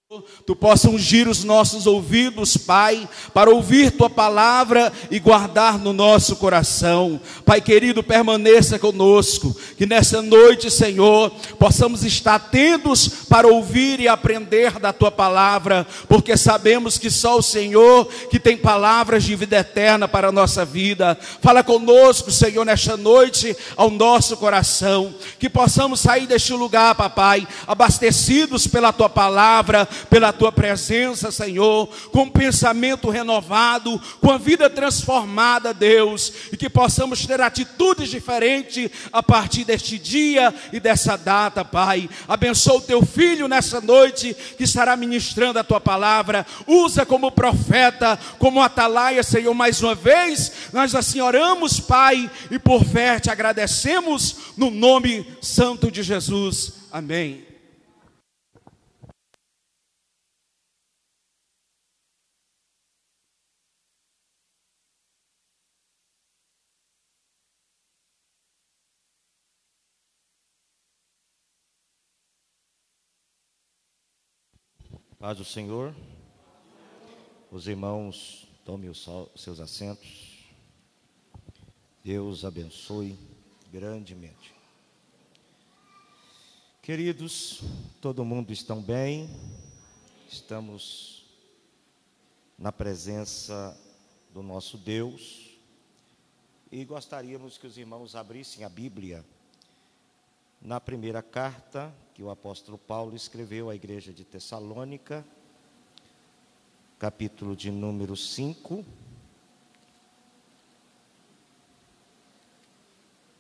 Tu possa ungir os nossos ouvidos, Pai, para ouvir Tua palavra e guardar no nosso coração. Pai querido, permaneça conosco, que nessa noite, Senhor, possamos estar atentos para ouvir e aprender da Tua palavra, porque sabemos que só o Senhor que tem palavras de vida eterna para a nossa vida. Fala conosco, Senhor, nesta noite ao nosso coração, que possamos sair deste lugar, papai, abastecidos pela Tua palavra, pela Tua presença, Senhor, com um pensamento renovado, com a vida transformada, Deus, e que possamos ter atitudes diferentes a partir deste dia e dessa data, Pai. Abençoa o Teu Filho nessa noite, que estará ministrando a Tua palavra. Usa como profeta, como atalaia, Senhor, mais uma vez. Nós assim oramos, Pai, e por fé te agradecemos no nome santo de Jesus. Amém. Paz do Senhor. Os irmãos, tomem os seus assentos. Deus abençoe grandemente. Queridos, todo mundo estão bem? Estamos na presença do nosso Deus e gostaríamos que os irmãos abrissem a Bíblia na primeira carta que o apóstolo Paulo escreveu à igreja de Tessalônica, capítulo de número 5,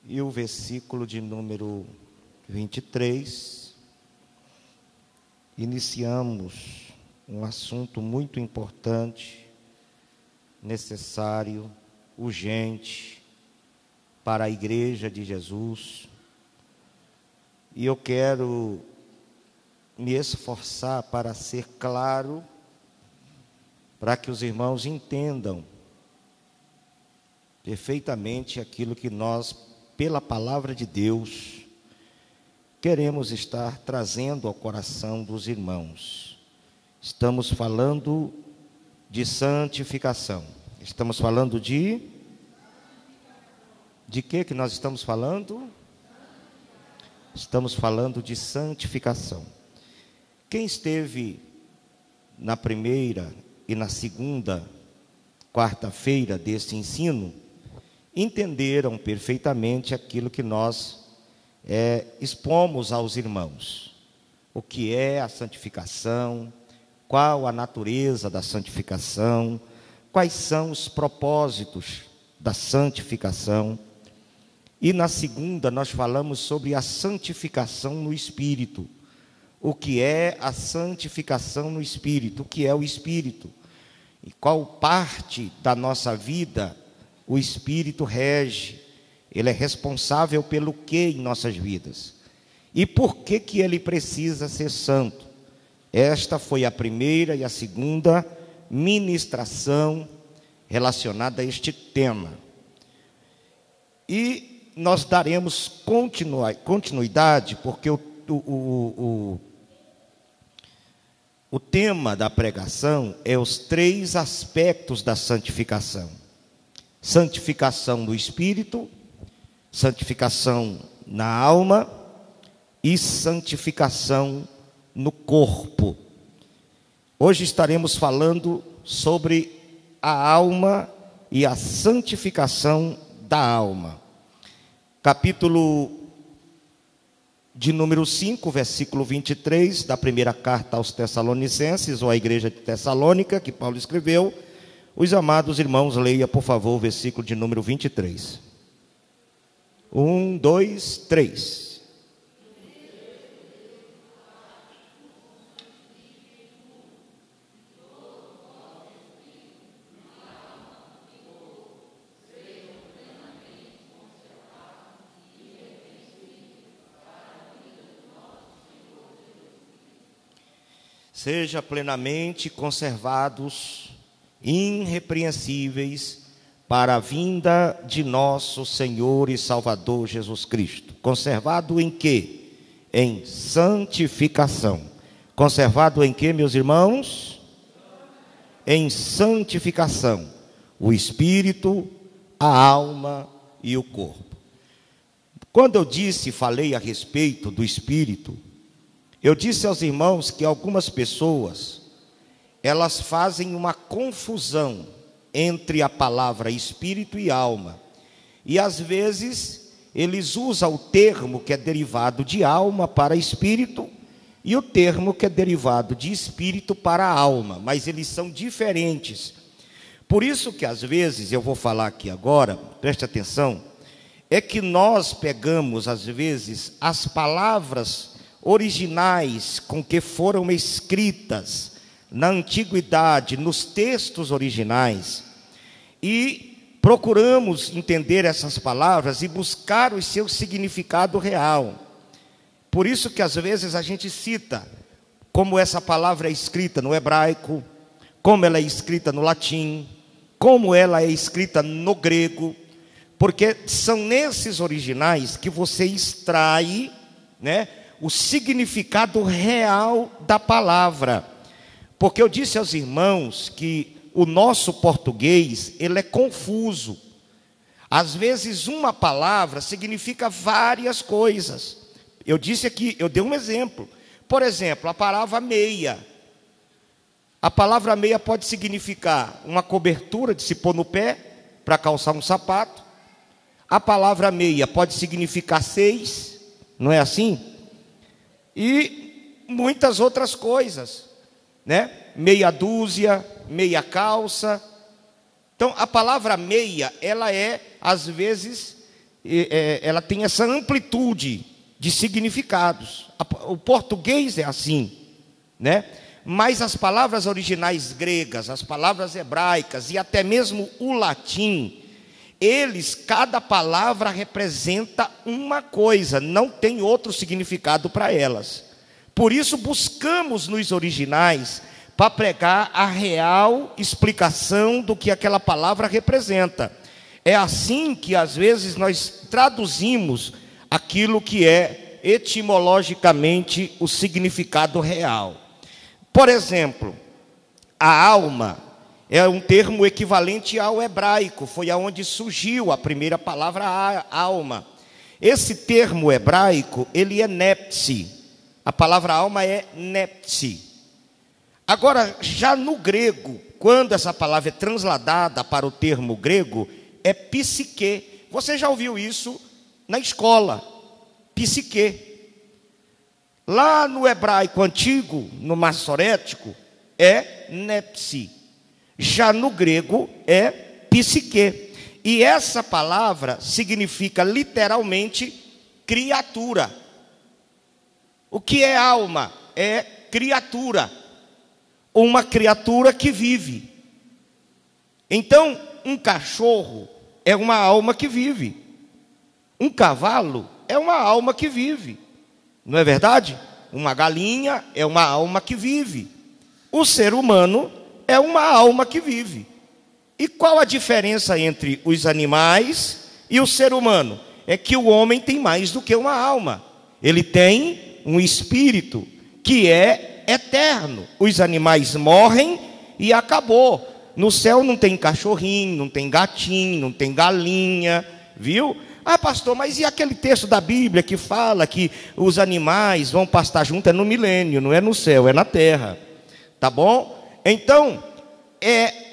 e o versículo de número 23. Iniciamos um assunto muito importante, necessário, urgente para a igreja de Jesus. E eu quero me esforçar para ser claro, para que os irmãos entendam perfeitamente aquilo que nós, pela palavra de Deus, queremos estar trazendo ao coração dos irmãos. Estamos falando de santificação. Estamos falando de que nós estamos falando? Estamos falando de santificação. Quem esteve na primeira e na segunda quarta-feira deste ensino, entenderam perfeitamente aquilo que nós expomos aos irmãos. O que é a santificação, qual a natureza da santificação, quais são os propósitos da santificação. E na segunda nós falamos sobre a santificação no Espírito. O que é a santificação no Espírito? O que é o Espírito? E qual parte da nossa vida o Espírito rege? Ele é responsável pelo que em nossas vidas? E por que ele precisa ser santo? Esta foi a primeira e a segunda ministração relacionada a este tema. E nós daremos continuidade, porque o tema da pregação é os 3 aspectos da santificação: santificação do espírito, santificação na alma e santificação no corpo. Hoje estaremos falando sobre a alma e a santificação da alma. Capítulo de número 5, versículo 23, da primeira carta aos Tessalonicenses, ou à igreja de Tessalônica, que Paulo escreveu. Os amados irmãos, leia, por favor, o versículo de número 23. 1, 2, 3. Seja plenamente conservados, irrepreensíveis, para a vinda de nosso Senhor e Salvador Jesus Cristo. Conservado em quê? Em santificação. Conservado em quê, meus irmãos? Em santificação. O espírito, a alma e o corpo. Quando eu falei a respeito do espírito, eu disse aos irmãos que algumas pessoas, elas fazem uma confusão entre a palavra espírito e alma. E às vezes eles usam o termo que é derivado de alma para espírito e o termo que é derivado de espírito para alma, mas eles são diferentes. Por isso que às vezes, eu vou falar aqui agora, preste atenção, é que nós pegamos às vezes as palavras originais com que foram escritas na antiguidade, nos textos originais, e procuramos entender essas palavras e buscar o seu significado real. Por isso que às vezes a gente cita como essa palavra é escrita no hebraico, como ela é escrita no latim, como ela é escrita no grego, porque são nesses originais que você extrai, né, o significado real da palavra. Porque eu disse aos irmãos que o nosso português, ele é confuso. Às vezes uma palavra significa várias coisas. Eu disse aqui, eu dei um exemplo. Por exemplo, a palavra meia. A palavra meia pode significar uma cobertura de se pôr no pé para calçar um sapato. A palavra meia pode significar 6, não é assim? E muitas outras coisas, né? Meia dúzia, meia calça. Então, a palavra meia, ela é, às vezes, ela tem essa amplitude de significados. O português é assim, né? Mas as palavras originais gregas, as palavras hebraicas e até mesmo o latim, cada palavra representa uma coisa, não tem outro significado para elas. Por isso buscamos nos originais para pregar a real explicação do que aquela palavra representa. É assim que às vezes nós traduzimos aquilo que é etimologicamente o significado real. Por exemplo, a alma é um termo equivalente ao hebraico, foi aonde surgiu a primeira palavra alma. Esse termo hebraico, ele é nepsi. A palavra alma é nepsi. Agora, já no grego, quando essa palavra é transladada para o termo grego, é psique. Você já ouviu isso na escola? Psique. Lá no hebraico antigo, no massorético, é nepsi. Já no grego é psique. E essa palavra significa literalmente criatura. O que é alma? É criatura. Uma criatura que vive. Então, um cachorro é uma alma que vive. Um cavalo é uma alma que vive. Não é verdade? Uma galinha é uma alma que vive. O ser humano é uma alma que vive. E qual a diferença entre os animais e o ser humano? É que o homem tem mais do que uma alma. Ele tem um espírito que é eterno. Os animais morrem e acabou. No céu não tem cachorrinho, não tem gatinho, não tem galinha, viu? Ah, pastor, mas e aquele texto da Bíblia que fala que os animais vão pastar junto? É no milênio, não é no céu, é na terra. Tá bom? Então,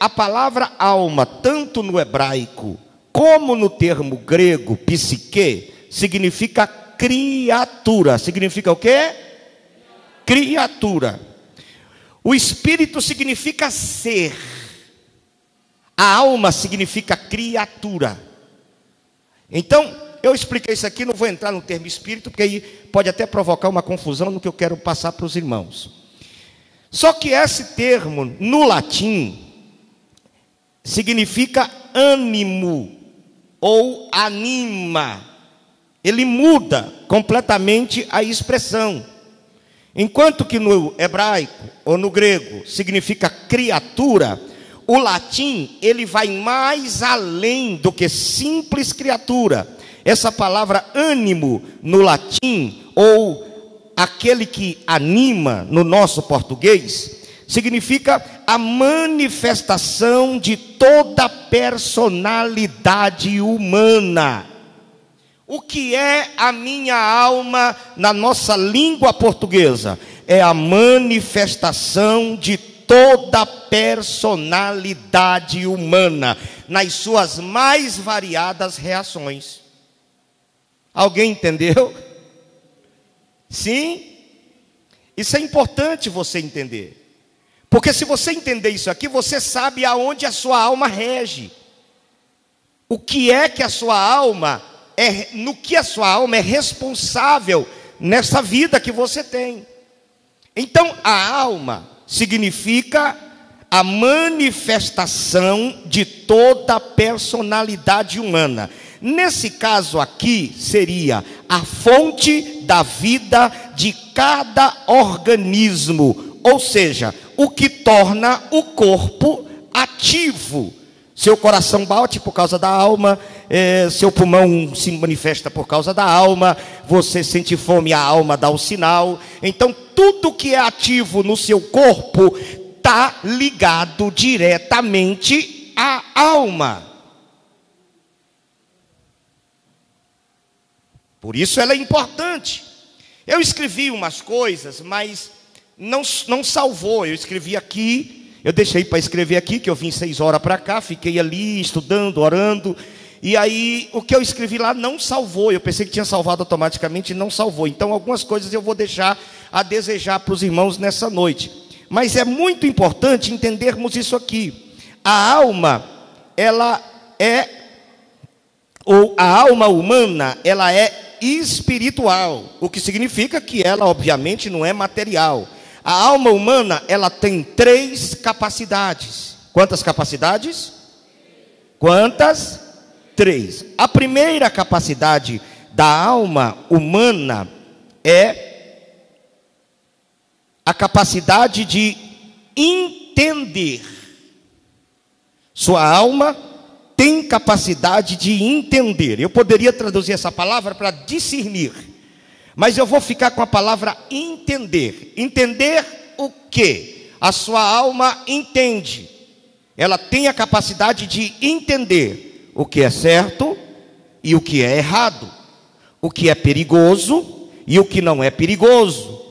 a palavra alma, tanto no hebraico como no termo grego, psique, significa criatura. Significa o quê? Criatura. O espírito significa ser. A alma significa criatura. Então, eu expliquei isso aqui, não vou entrar no termo espírito, porque aí pode até provocar uma confusão no que eu quero passar para os irmãos. Só que esse termo, no latim, significa ânimo ou anima. Ele muda completamente a expressão. Enquanto que no hebraico ou no grego significa criatura, o latim, ele vai mais além do que simples criatura. Essa palavra ânimo no latim ou aquele que anima no nosso português, significa a manifestação de toda a personalidade humana. O que é a minha alma na nossa língua portuguesa? É a manifestação de toda a personalidade humana, nas suas mais variadas reações. Alguém entendeu? Sim? Isso é importante você entender. Porque se você entender isso aqui, você sabe aonde a sua alma rege. O que é que a sua alma no que a sua alma é responsável nessa vida que você tem. Então, a alma significa a manifestação de toda a personalidade humana. Nesse caso aqui, seria a fonte da vida de cada organismo, ou seja, o que torna o corpo ativo. Seu coração bate por causa da alma, seu pulmão se manifesta por causa da alma, você sente fome, a alma dá o sinal. Então, tudo que é ativo no seu corpo está ligado diretamente à alma. Por isso ela é importante. Eu escrevi umas coisas, mas não salvou. Eu escrevi aqui, eu deixei para escrever aqui, que eu vim 6 horas para cá, fiquei ali estudando, orando. E aí, o que eu escrevi lá não salvou. Eu pensei que tinha salvado automaticamente e não salvou. Então, algumas coisas eu vou deixar a desejar para os irmãos nessa noite. Mas é muito importante entendermos isso aqui. A alma, a alma humana, ela é espiritual. O que significa que ela, obviamente, não é material. A alma humana, ela tem 3 capacidades. Quantas capacidades? Quantas? 3. A primeira capacidade da alma humana é a capacidade de entender. Sua alma tem capacidade de entender. Eu poderia traduzir essa palavra para discernir, mas eu vou ficar com a palavra entender. Entender o quê? A sua alma entende. Ela tem a capacidade de entender o que é certo e o que é errado, o que é perigoso e o que não é perigoso,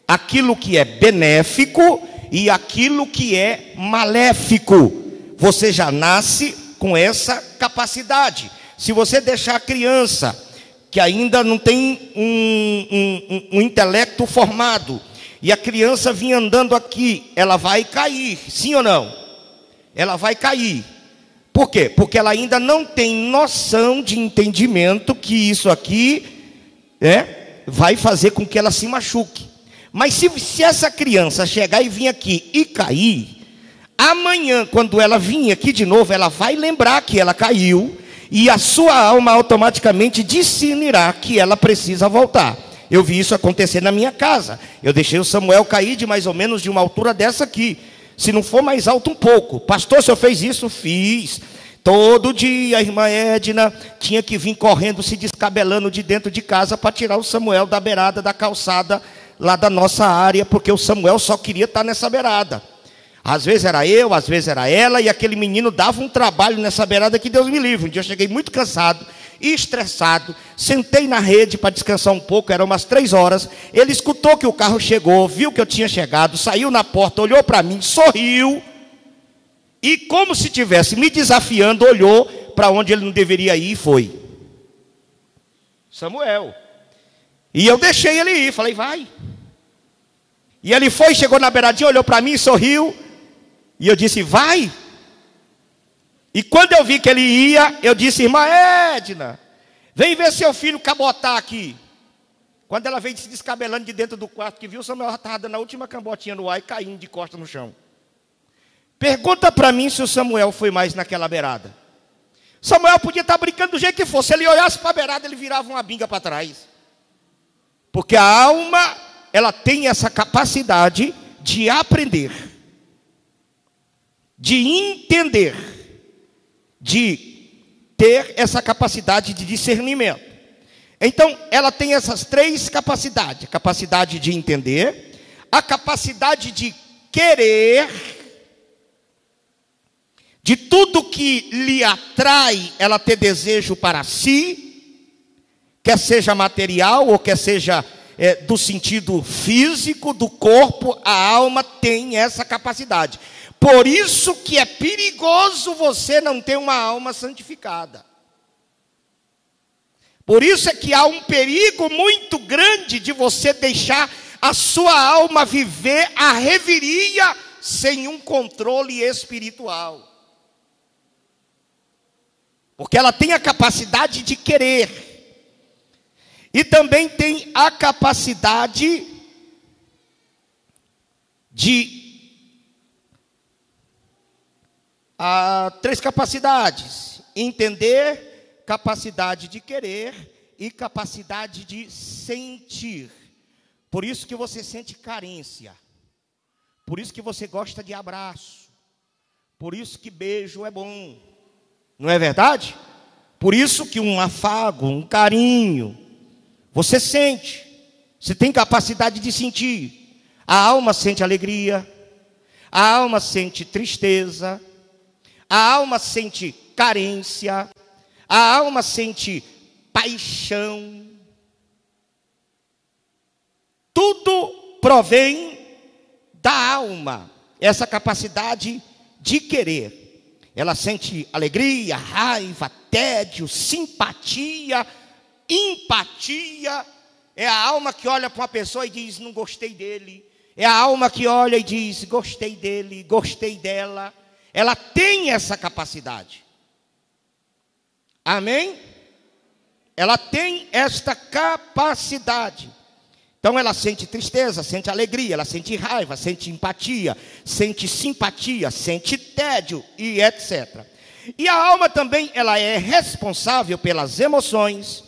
aquilo que é benéfico e aquilo que é maléfico. Você já nasce com essa capacidade. Se você deixar a criança que ainda não tem um intelecto formado, e a criança vir andando aqui, ela vai cair, sim ou não? Ela vai cair. Por quê? Porque ela ainda não tem noção de entendimento que isso aqui vai fazer com que ela se machuque. Mas se essa criança chegar e vir aqui e cair, amanhã, quando ela vir aqui de novo, ela vai lembrar que ela caiu, e a sua alma automaticamente discernirá que ela precisa voltar. Eu vi isso acontecer na minha casa. Eu deixei o Samuel cair de mais ou menos de uma altura dessa aqui. Se não for mais alto um pouco. Pastor, o senhor fez isso? Fiz. Todo dia a irmã Edna tinha que vir correndo, se descabelando de dentro de casa para tirar o Samuel da beirada da calçada lá da nossa área, porque o Samuel só queria estar nessa beirada. Às vezes era eu, às vezes era ela, e aquele menino dava um trabalho nessa beirada que Deus me livre. Um dia eu cheguei muito cansado e estressado, sentei na rede para descansar um pouco, eram umas 3 horas, ele escutou que o carro chegou, viu que eu tinha chegado, saiu na porta, olhou para mim, sorriu, e como se estivesse me desafiando, olhou para onde ele não deveria ir e foi. Samuel. E eu deixei ele ir, falei, vai. E ele foi, chegou na beiradinha, olhou para mim, sorriu, e eu disse, vai. E quando eu vi que ele ia, eu disse, irmã Edna, vem ver seu filho cabotar aqui. Quando ela veio se descabelando de dentro do quarto, que viu, o Samuel estava dando a última cambotinha no ar e caindo de costa no chão. Pergunta para mim se o Samuel foi mais naquela beirada. Samuel podia estar brincando do jeito que fosse. Se ele olhasse para a beirada, ele virava uma binga para trás. Porque a alma, ela tem essa capacidade de aprender, de entender, de ter essa capacidade de discernimento. Então, ela tem essas três capacidades: a capacidade de entender, a capacidade de querer, de tudo que lhe atrai, ela ter desejo para si, quer seja material ou quer seja do sentido físico do corpo, a alma tem essa capacidade. Por isso que é perigoso você não ter uma alma santificada. Por isso é que há um perigo muito grande de você deixar a sua alma viver a reveria sem um controle espiritual. Porque ela tem a capacidade de querer. E também tem a capacidade de... três capacidades: entender, capacidade de querer e capacidade de sentir. Por isso que você sente carência. Por isso que você gosta de abraço. Por isso que beijo é bom. Não é verdade? Por isso que um afago, um carinho, você sente. Você tem capacidade de sentir. A alma sente alegria. A alma sente tristeza. A alma sente carência. A alma sente paixão. Tudo provém da alma. Essa capacidade de querer. Ela sente alegria, raiva, tédio, simpatia, empatia. É a alma que olha para uma pessoa e diz: não gostei dele. É a alma que olha e diz: gostei dele, gostei dela. Ela tem essa capacidade. Amém? Ela tem esta capacidade. Então ela sente tristeza, sente alegria, ela sente raiva, sente empatia, sente simpatia, sente tédio e etc. E a alma também, ela é responsável pelas emoções,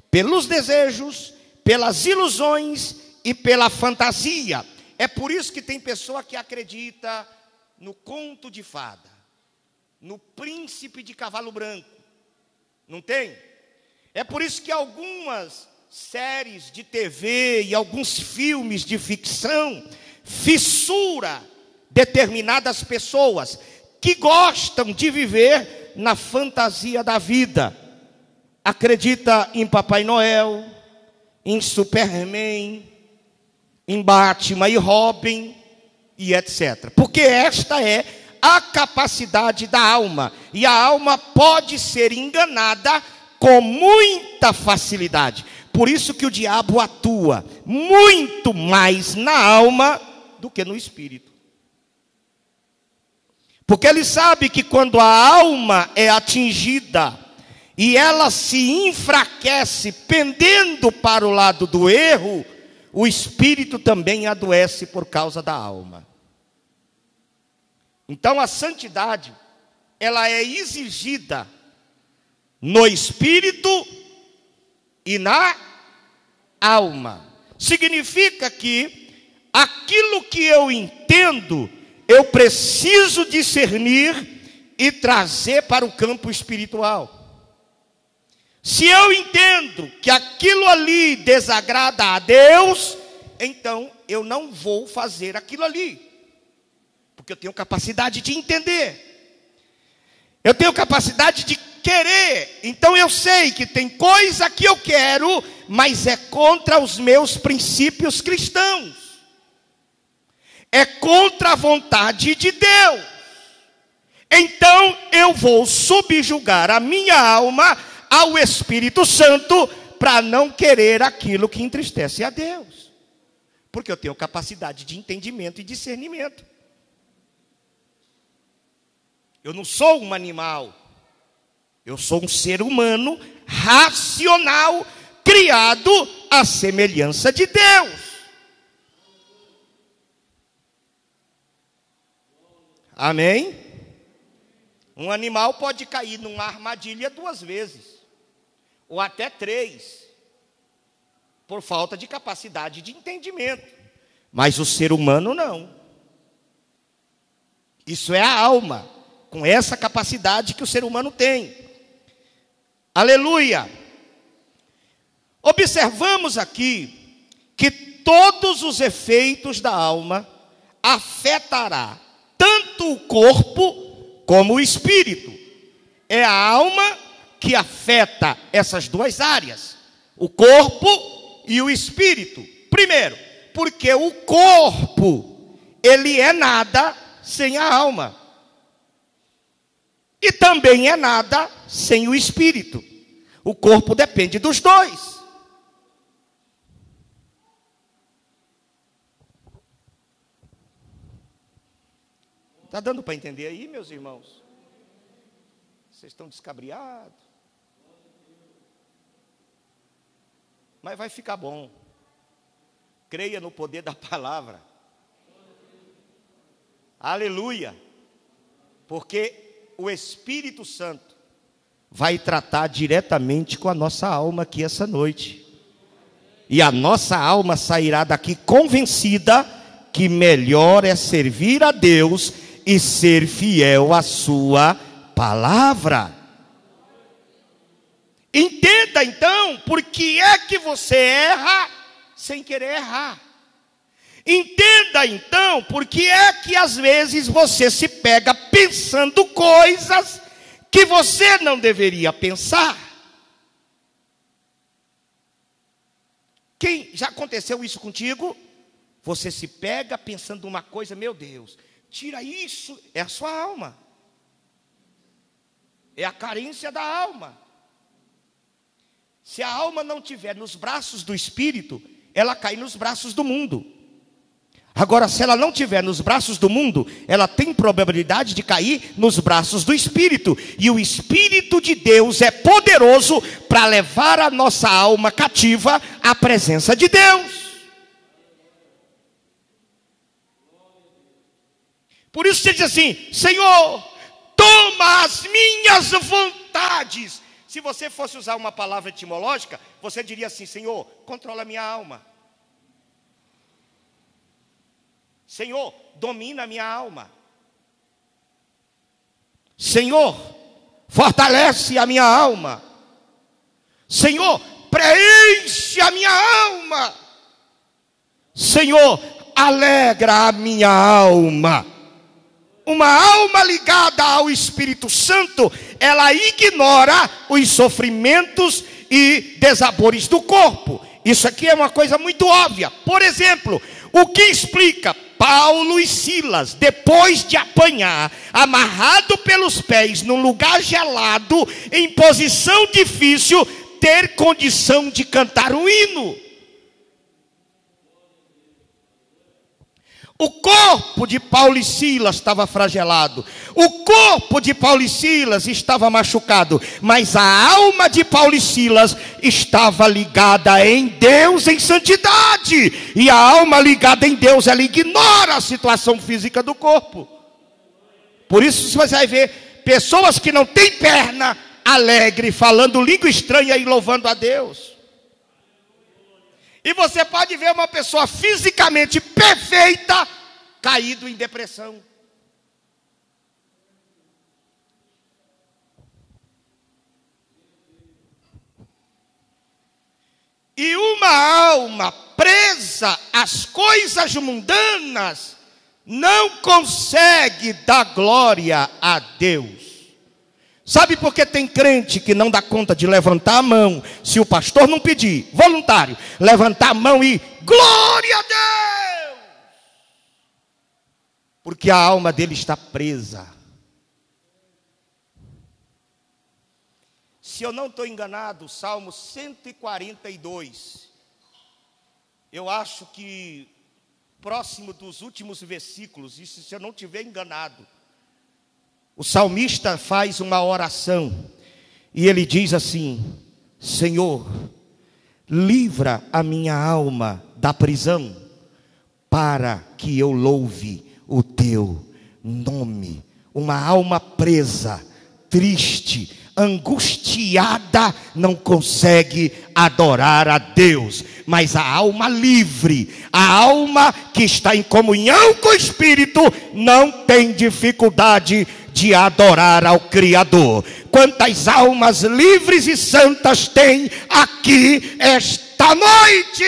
pelos desejos, pelas ilusões e pela fantasia. É por isso que tem pessoa que acredita no conto de fada, no príncipe de cavalo branco. Não tem? É por isso que algumas séries de TV e alguns filmes de ficção fissura determinadas pessoas que gostam de viver na fantasia da vida. Acredita em Papai Noel, em Superman, em Batman e Robin e etc. Porque esta é a capacidade da alma. E a alma pode ser enganada com muita facilidade. Por isso que o diabo atua muito mais na alma do que no espírito. Porque ele sabe que quando a alma é atingida e ela se enfraquece pendendo para o lado do erro, o espírito também adoece por causa da alma. Então a santidade, ela é exigida no espírito e na alma. Significa que aquilo que eu entendo, eu preciso discernir e trazer para o campo espiritual. Se eu entendo que aquilo ali desagrada a Deus, então eu não vou fazer aquilo ali, porque eu tenho capacidade de entender, eu tenho capacidade de querer. Então eu sei que tem coisa que eu quero, mas é contra os meus princípios cristãos, é contra a vontade de Deus. Então eu vou subjugar a minha alma ao Espírito Santo para não querer aquilo que entristece a Deus, porque eu tenho capacidade de entendimento e discernimento. Eu não sou um animal, eu sou um ser humano racional, criado à semelhança de Deus. Amém? Um animal pode cair numa armadilha 2 vezes, ou até 3, por falta de capacidade de entendimento. Mas o ser humano não. Isso é a alma, com essa capacidade que o ser humano tem. Aleluia! Observamos aqui que todos os efeitos da alma afetará tanto o corpo como o espírito. É a alma que afeta essas duas áreas, o corpo e o espírito. Primeiro, porque o corpo, ele é nada sem a alma. E também é nada sem o espírito. O corpo depende dos dois. Está dando para entender aí, meus irmãos? Vocês estão descabriados. Mas vai ficar bom. Creia no poder da palavra. Aleluia. Porque o Espírito Santo vai tratar diretamente com a nossa alma aqui essa noite. E a nossa alma sairá daqui convencida que melhor é servir a Deus e ser fiel à sua palavra. Entenda então, por que é que você erra sem querer errar. Entenda então, por que é que às vezes você se pega pensando coisas que você não deveria pensar. Quem já aconteceu isso contigo? Você se pega pensando uma coisa, meu Deus, tira isso, é a sua alma. É a carência da alma. Se a alma não estiver nos braços do Espírito, ela cai nos braços do mundo. Agora, se ela não estiver nos braços do mundo, ela tem probabilidade de cair nos braços do Espírito. E o Espírito de Deus é poderoso para levar a nossa alma cativa à presença de Deus. Por isso você diz assim: Senhor, toma as minhas vontades. Se você fosse usar uma palavra etimológica, você diria assim: Senhor, controla a minha alma. Senhor, domina a minha alma. Senhor, fortalece a minha alma. Senhor, preenche a minha alma. Senhor, alegra a minha alma. Uma alma ligada ao Espírito Santo, ela ignora os sofrimentos e desabores do corpo. Isso aqui é uma coisa muito óbvia. Por exemplo, o que explica Paulo e Silas, depois de apanhar, amarrado pelos pés num lugar gelado, em posição difícil, ter condição de cantar um hino? O corpo de Paulo e Silas estava fragelado, o corpo de Paulo e Silas estava machucado, mas a alma de Paulo e Silas estava ligada em Deus, em santidade. E a alma ligada em Deus, ela ignora a situação física do corpo. Por isso você vai ver pessoas que não têm perna, alegre, falando língua estranha e louvando a Deus. E você pode ver uma pessoa fisicamente perfeita, caído em depressão. E uma alma presa às coisas mundanas não consegue dar glória a Deus. Sabe por que tem crente que não dá conta de levantar a mão, se o pastor não pedir, voluntário, levantar a mão e glória a Deus? Porque a alma dele está presa. Se eu não estou enganado, Salmo 142, eu acho que próximo dos últimos versículos, isso se eu não estiver enganado, o salmista faz uma oração e ele diz assim: Senhor, livra a minha alma da prisão, para que eu louve o teu nome. Uma alma presa, triste, angustiada, não consegue adorar a Deus. Mas a alma livre, a alma que está em comunhão com o Espírito, não tem dificuldade de adorar ao Criador. quantas almas livres e santas tem aqui esta noite?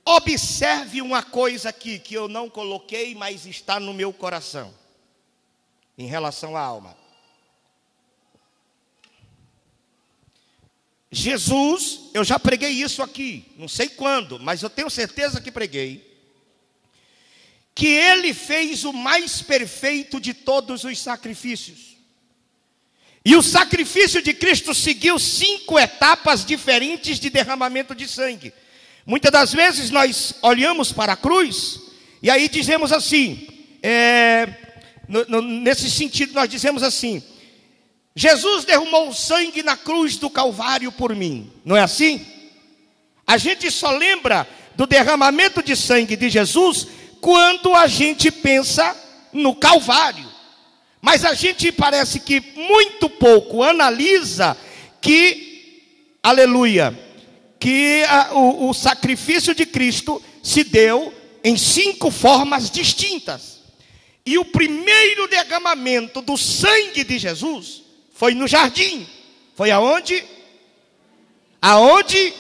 Observe uma coisa aqui que eu não coloquei, mas está no meu coração, em relação à alma. Jesus, eu já preguei isso aqui, não sei quando, mas eu tenho certeza que preguei, que ele fez o mais perfeito de todos os sacrifícios. E o sacrifício de Cristo seguiu 5 etapas diferentes de derramamento de sangue. Muitas das vezes nós olhamos para a cruz e aí dizemos assim, nesse sentido nós dizemos assim: Jesus derramou sangue na cruz do Calvário por mim. Não é assim? A gente só lembra do derramamento de sangue de Jesus quando a gente pensa no Calvário. Mas a gente parece que muito pouco analisa que, aleluia, que o sacrifício de Cristo se deu em 5 formas distintas. E o primeiro derramamento do sangue de Jesus foi no jardim. Foi aonde? Aonde?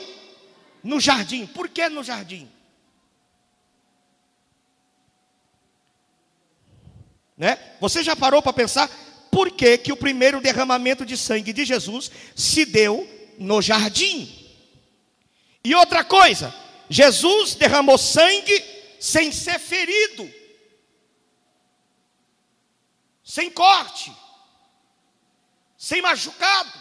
No jardim. Por que no jardim? Né? Você já parou para pensar por que que o primeiro derramamento de sangue de Jesus se deu no jardim? E outra coisa, Jesus derramou sangue sem ser ferido, sem corte, sem machucado.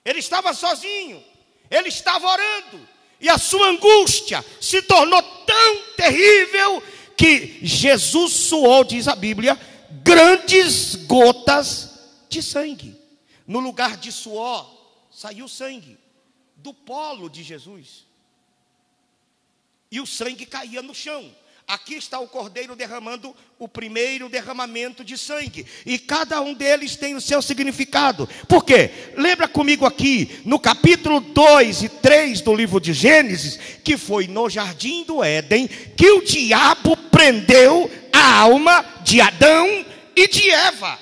Ele estava sozinho, ele estava orando, e a sua angústia se tornou tão terrível que Jesus suou, diz a Bíblia, grandes gotas de sangue. No lugar de suor, saiu sangue do polo de Jesus. E o sangue caía no chão. Aqui está o Cordeiro derramando o primeiro derramamento de sangue. E cada um deles tem o seu significado. Por quê? Lembra comigo aqui, no capítulo 2 e 3 do livro de Gênesis, que foi no jardim do Éden, que o diabo prendeu a alma de Adão e de Eva.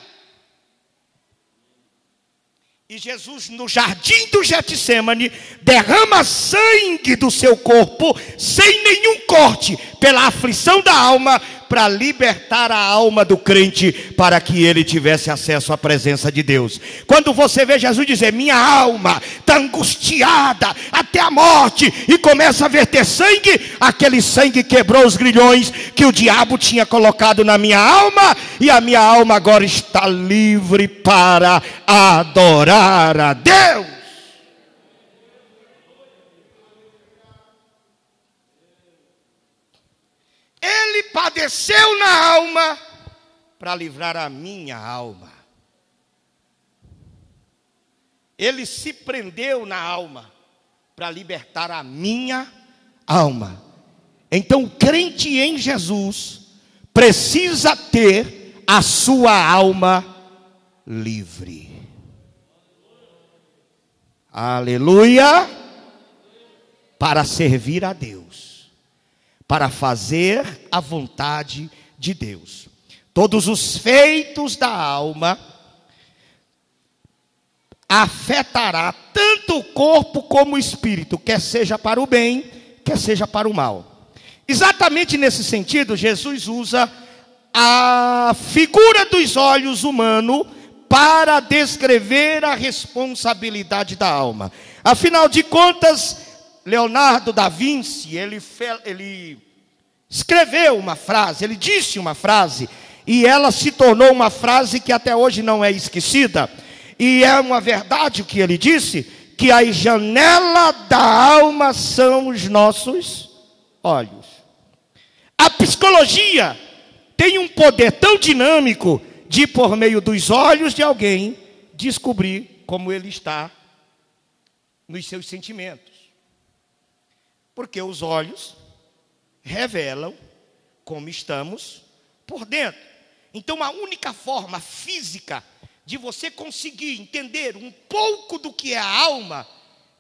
E Jesus, no jardim do Getsêmani, derrama sangue do seu corpo, sem nenhum corte, pela aflição da alma, para libertar a alma do crente, para que ele tivesse acesso à presença de Deus. Quando você vê Jesus dizer, minha alma está angustiada até a morte, e começa a verter sangue, aquele sangue quebrou os grilhões que o diabo tinha colocado na minha alma, e a minha alma agora está livre para adorar a Deus. Ele padeceu na alma para livrar a minha alma. Ele se prendeu na alma para libertar a minha alma. Então, o crente em Jesus precisa ter a sua alma livre. Aleluia! Para servir a Deus, para fazer a vontade de Deus. Todos os feitos da alma afetará tanto o corpo como o espírito, quer seja para o bem, quer seja para o mal. Exatamente nesse sentido, Jesus usa a figura dos olhos humanos para descrever a responsabilidade da alma. Afinal de contas, Leonardo da Vinci, ele escreveu uma frase, ele disse uma frase, e ela se tornou uma frase que até hoje não é esquecida, e é uma verdade o que ele disse, que a janela da alma são os nossos olhos. A psicologia tem um poder tão dinâmico de, por meio dos olhos de alguém, descobrir como ele está nos seus sentimentos. Porque os olhos revelam como estamos por dentro. Então, a única forma física de você conseguir entender um pouco do que é a alma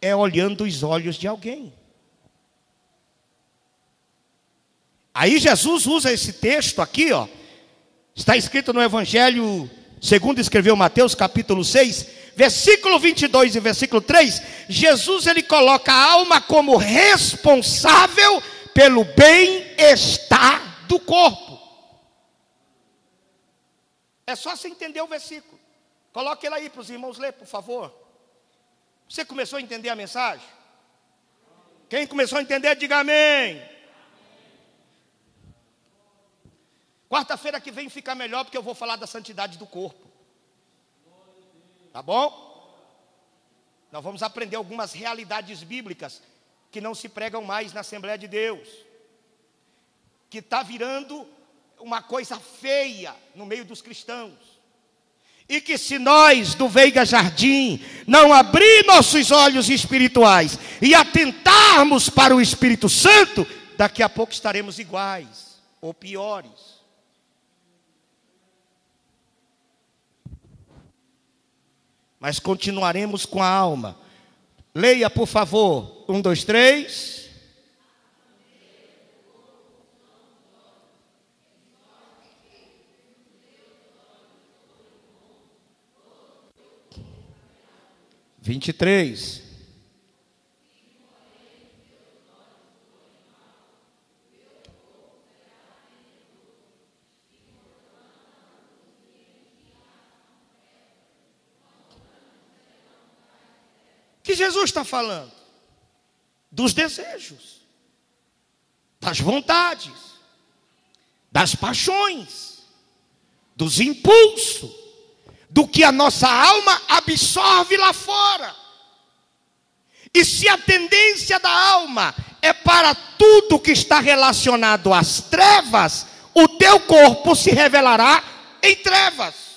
é olhando os olhos de alguém. Aí Jesus usa esse texto aqui, ó. Está escrito no Evangelho segundo escreveu Mateus, capítulo 6, versículo 22 e versículo 3. Jesus, ele coloca a alma como responsável pelo bem-estar do corpo. É só você entender o versículo. Coloque ele aí para os irmãos ler, por favor. Você começou a entender a mensagem? Quem começou a entender, diga amém. Quarta-feira que vem fica melhor, porque eu vou falar da santidade do corpo. Tá bom? Nós vamos aprender algumas realidades bíblicas que não se pregam mais na Assembleia de Deus, que está virando uma coisa feia no meio dos cristãos. E que se nós do Veiga Jardim não abrir nossos olhos espirituais e atentarmos para o Espírito Santo, daqui a pouco estaremos iguais ou piores. Mas continuaremos com a alma. Leia, por favor. 1, 2, 3. Vinte e três. Que Jesus está falando dos desejos, das vontades, das paixões, dos impulsos, do que a nossa alma absorve lá fora. E se a tendência da alma é para tudo que está relacionado às trevas, o teu corpo se revelará em trevas.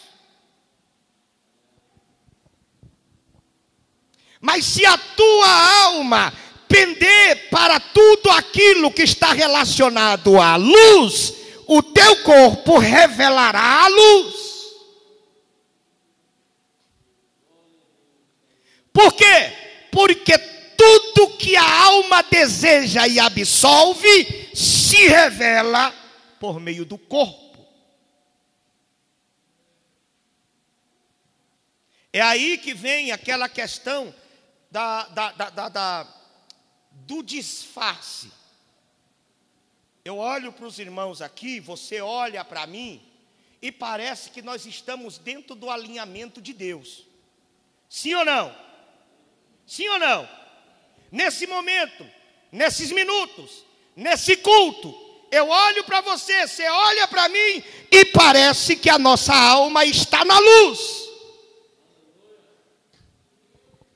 Mas se a tua alma pender para tudo aquilo que está relacionado à luz, o teu corpo revelará a luz. Por quê? Porque tudo que a alma deseja e absolve se revela por meio do corpo. É aí que vem aquela questão do disfarce. Eu olho para os irmãos aqui, você olha para mim, e parece que nós estamos dentro do alinhamento de Deus. Sim ou não? Sim ou não? Nesse momento, nesses minutos, nesse culto, eu olho para você, você olha para mim, e parece que a nossa alma está na luz.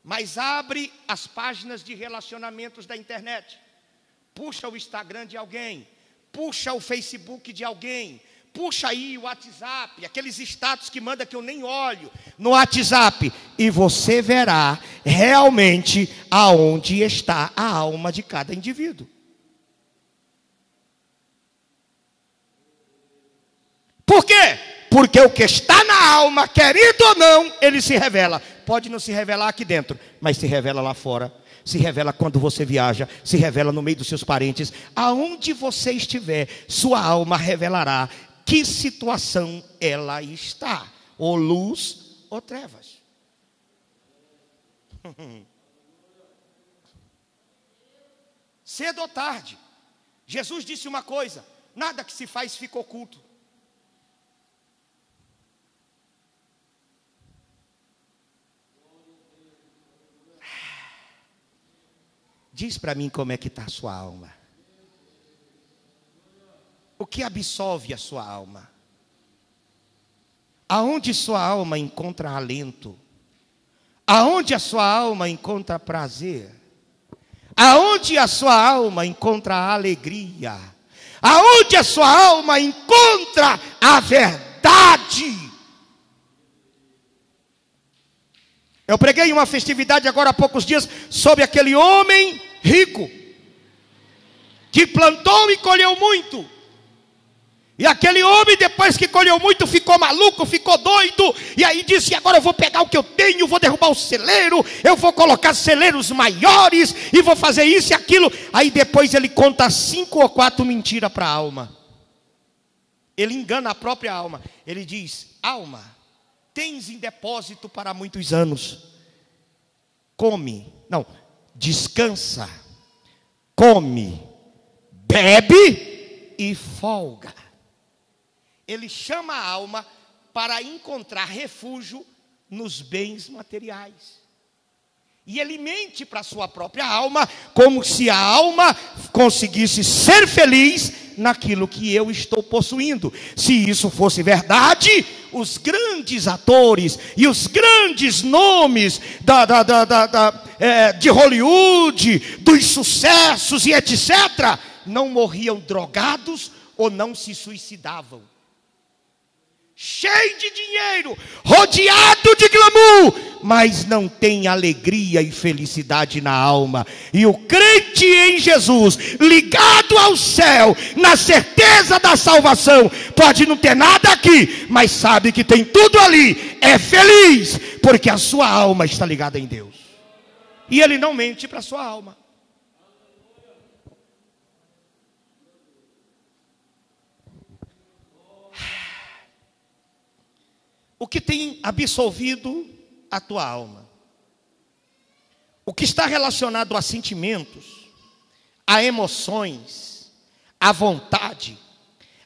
Mas abre as páginas de relacionamentos da internet, puxa o Instagram de alguém, puxa o Facebook de alguém, puxa aí o WhatsApp, aqueles status que manda que eu nem olho no WhatsApp, e você verá realmente aonde está a alma de cada indivíduo. Por quê? Porque o que está na alma, querido ou não, ele se revela. Pode não se revelar aqui dentro, mas se revela lá fora. Se revela quando você viaja, se revela no meio dos seus parentes. Aonde você estiver, sua alma revelará que situação ela está, ou luz ou trevas. Cedo ou tarde, Jesus disse uma coisa: nada que se faz fica oculto. Diz para mim como é que está a sua alma. O que absolve a sua alma? Aonde sua alma encontra alento? Aonde a sua alma encontra prazer? Aonde a sua alma encontra alegria? Aonde a sua alma encontra a verdade? Eu preguei em uma festividade agora há poucos dias sobre aquele homem rico que plantou e colheu muito. E aquele homem, depois que colheu muito, ficou maluco, ficou doido. E aí disse: agora eu vou pegar o que eu tenho, vou derrubar o celeiro, eu vou colocar celeiros maiores, e vou fazer isso e aquilo. Aí depois ele conta 5 ou 4 mentiras para a alma. Ele engana a própria alma. Ele diz: alma, tens em depósito para muitos anos. Descansa, come, bebe e folga. Ele chama a alma para encontrar refúgio nos bens materiais. E ele mente para a sua própria alma, como se a alma conseguisse ser feliz naquilo que eu estou possuindo. Se isso fosse verdade, os grandes atores e os grandes nomes de Hollywood, dos sucessos e etc., não morriam drogados ou não se suicidavam. Cheio de dinheiro, rodeado de glamour, mas não tem alegria e felicidade na alma. E o crente em Jesus, ligado ao céu, na certeza da salvação, pode não ter nada aqui, mas sabe que tem tudo ali, é feliz, porque a sua alma está ligada em Deus. E ele não mente para a sua alma. O que tem absolvido a tua alma? O que está relacionado a sentimentos, a emoções, a vontade,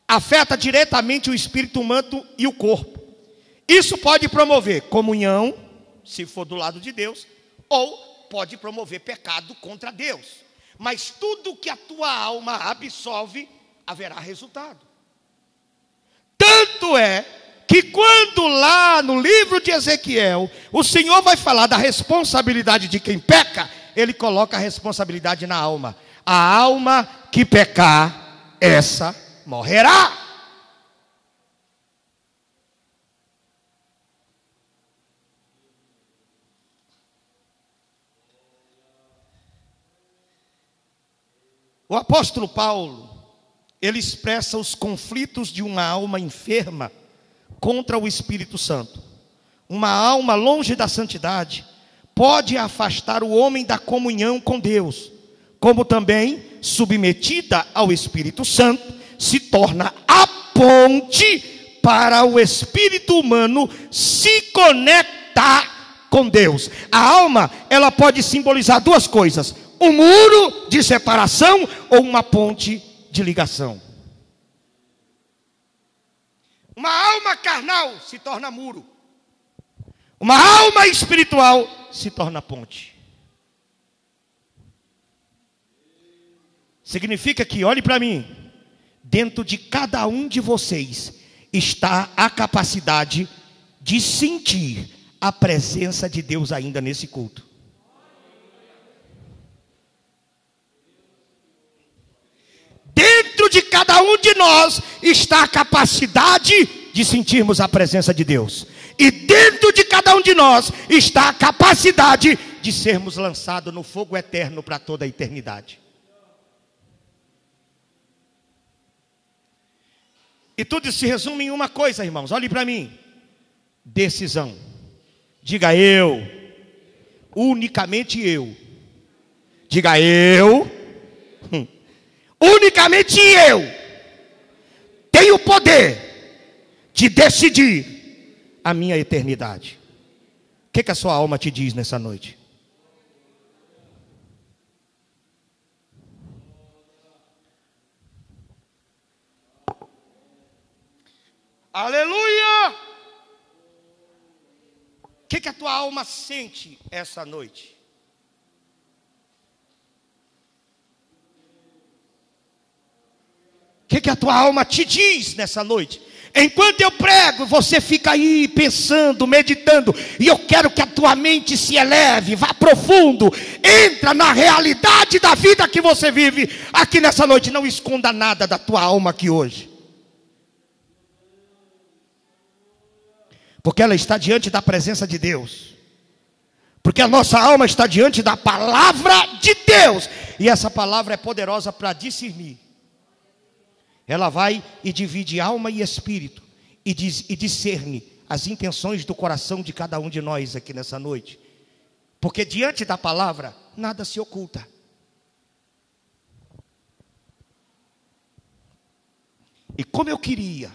afeta diretamente o espírito humano e o corpo. Isso pode promover comunhão, se for do lado de Deus, ou pode promover pecado contra Deus. Mas tudo que a tua alma absolve, haverá resultado. Tanto é que quando lá no livro de Ezequiel, o Senhor vai falar da responsabilidade de quem peca, Ele coloca a responsabilidade na alma. A alma que pecar, essa morrerá. O apóstolo Paulo, ele expressa os conflitos de uma alma enferma contra o Espírito Santo. Uma alma longe da santidade pode afastar o homem da comunhão com Deus, como também, submetida ao Espírito Santo, se torna a ponte para o espírito humano se conectar com Deus. A alma, ela pode simbolizar duas coisas: um muro de separação ou uma ponte de ligação. Uma alma carnal se torna muro. Uma alma espiritual se torna ponte. Significa que, olhe para mim, dentro de cada um de vocês está a capacidade de sentir a presença de Deus ainda nesse culto. Dentro de cada um de nós está a capacidade de sentirmos a presença de Deus. E dentro de cada um de nós está a capacidade de sermos lançados no fogo eterno para toda a eternidade. E tudo se resume em uma coisa, irmãos. Olhe para mim. Decisão. Diga eu. Unicamente eu. Diga eu. Unicamente eu tenho o poder de decidir a minha eternidade. O que a sua alma te diz nessa noite? Aleluia! O que a tua alma sente essa noite? O que a tua alma te diz nessa noite? Enquanto eu prego, você fica aí pensando, meditando. E eu quero que a tua mente se eleve, vá profundo. Entra na realidade da vida que você vive aqui nessa noite. Não esconda nada da tua alma aqui hoje. Porque ela está diante da presença de Deus. Porque a nossa alma está diante da palavra de Deus. E essa palavra é poderosa para discernir Ela vai e divide alma e espírito e discerne as intenções do coração de cada um de nós aqui nessa noite. Porque diante da palavra, nada se oculta. E como eu queria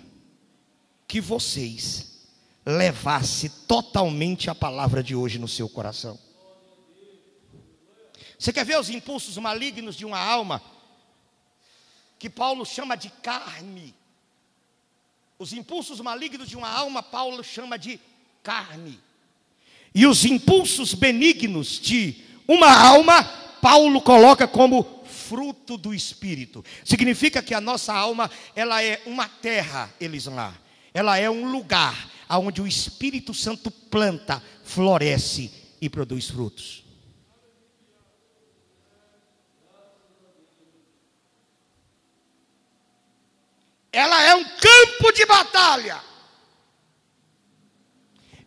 que vocês levassem totalmente a palavra de hoje no seu coração. Você quer ver os impulsos malignos de uma alma? Que Paulo chama de carne. Os impulsos malignos de uma alma, Paulo chama de carne. E os impulsos benignos de uma alma, Paulo coloca como fruto do Espírito. Significa que a nossa alma, ela é uma terra, Elismar. Ela é um lugar onde o Espírito Santo planta, floresce e produz frutos. Ela é um campo de batalha,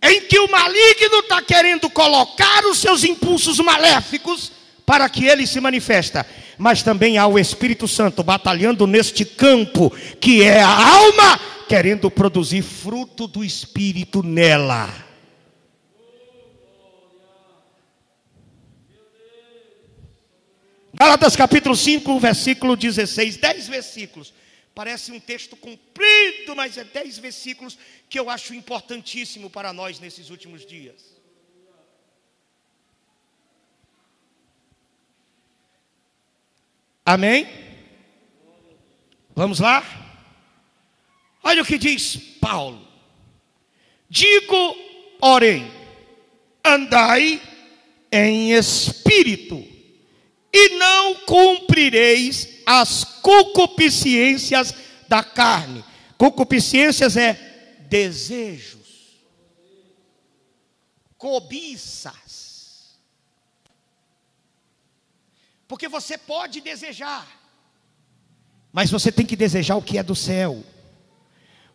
em que o maligno está querendo colocar os seus impulsos maléficos para que ele se manifesta. Mas também há o Espírito Santo batalhando neste campo, que é a alma, querendo produzir fruto do Espírito nela. Gálatas capítulo 5, versículo 16, 10 versículos. Parece um texto comprido, mas é 10 versículos que eu acho importantíssimo para nós nesses últimos dias. Amém? Vamos lá? Olha o que diz Paulo. Digo, porém, andai em espírito, e não cumprireis as concupiscências da carne. Concupiscências é desejos, cobiças. Porque você pode desejar, mas você tem que desejar o que é do céu.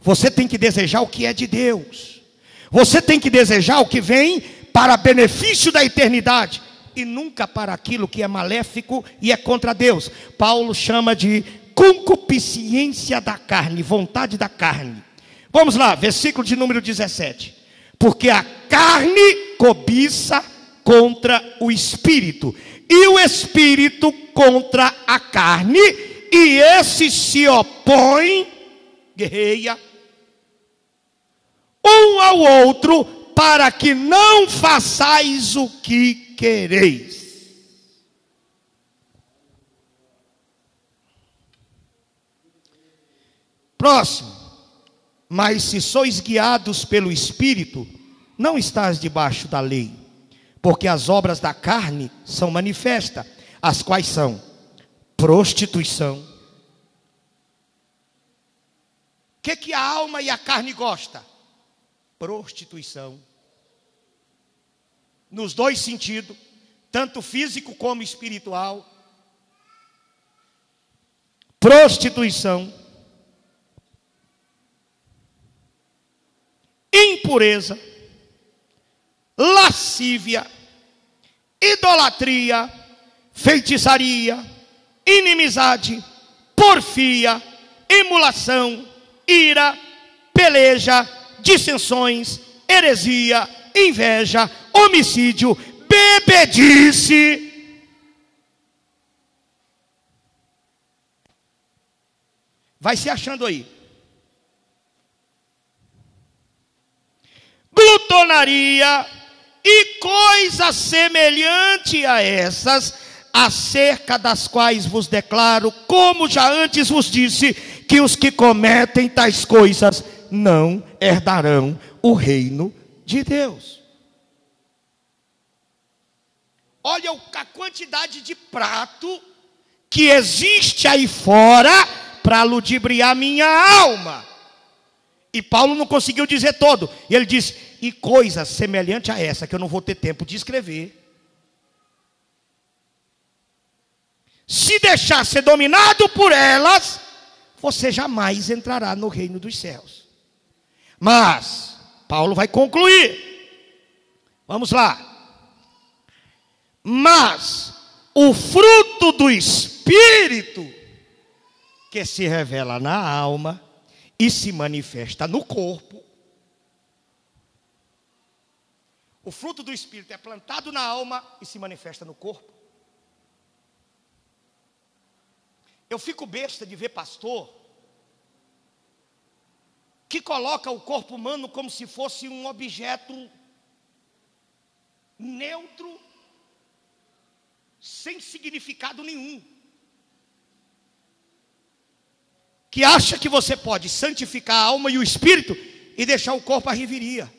Você tem que desejar o que é de Deus. Você tem que desejar o que vem para benefício da eternidade, e nunca para aquilo que é maléfico e é contra Deus. Paulo chama de concupiscência da carne, vontade da carne. Vamos lá, versículo de número 17. Porque a carne cobiça contra o espírito, e o espírito contra a carne, e esse se opõe, guerreia, um ao outro, para que não façais o que quereis. Próximo. Mas se sois guiados pelo Espírito, não estás debaixo da lei. Porque as obras da carne são manifestas, as quais são prostituição. O que a alma e a carne gostam? Prostituição. Nos dois sentidos, tanto físico como espiritual. Prostituição, impureza, lascívia, idolatria, feitiçaria, inimizade, porfia, emulação, ira, peleja, dissensões, heresia, inveja, homicídio, bebedice. Vai se achando aí. Glutonaria e coisas semelhantes a essas, acerca das quais vos declaro, como já antes vos disse, que os que cometem tais coisas não herdarão o reino de Deus. Olha a quantidade de prato que existe aí fora para ludibriar minha alma. E Paulo não conseguiu dizer todo. E ele diz, e coisas semelhantes a essa, que eu não vou ter tempo de escrever. Se deixar ser dominado por elas, você jamais entrará no reino dos céus. Mas Paulo vai concluir. Vamos lá. Mas o fruto do Espírito que se revela na alma e se manifesta no corpo. O fruto do Espírito é plantado na alma e se manifesta no corpo. Eu fico besta de ver pastor que coloca o corpo humano como se fosse um objeto neutro, sem significado nenhum. Que acha que você pode santificar a alma e o espírito e deixar o corpo à reveria.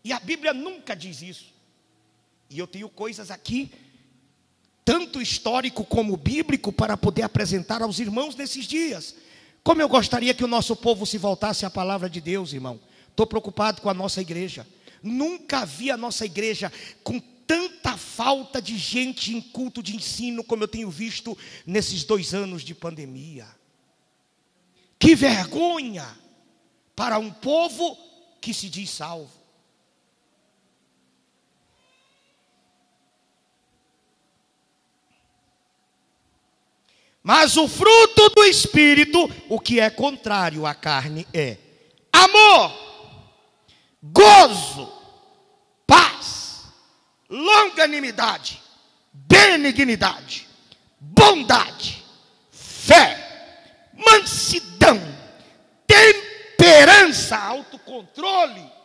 E a Bíblia nunca diz isso. E eu tenho coisas aqui, tanto histórico como bíblico, para poder apresentar aos irmãos nesses dias. Como eu gostaria que o nosso povo se voltasse à palavra de Deus, irmão. Estou preocupado com a nossa igreja. Nunca vi a nossa igreja com tanta falta de gente em culto de ensino como eu tenho visto nesses 2 anos de pandemia. Que vergonha para um povo que se diz salvo. Mas o fruto do Espírito, o que é contrário à carne, é amor, gozo, paz, longanimidade, benignidade, bondade, fé, mansidão, temperança, autocontrole.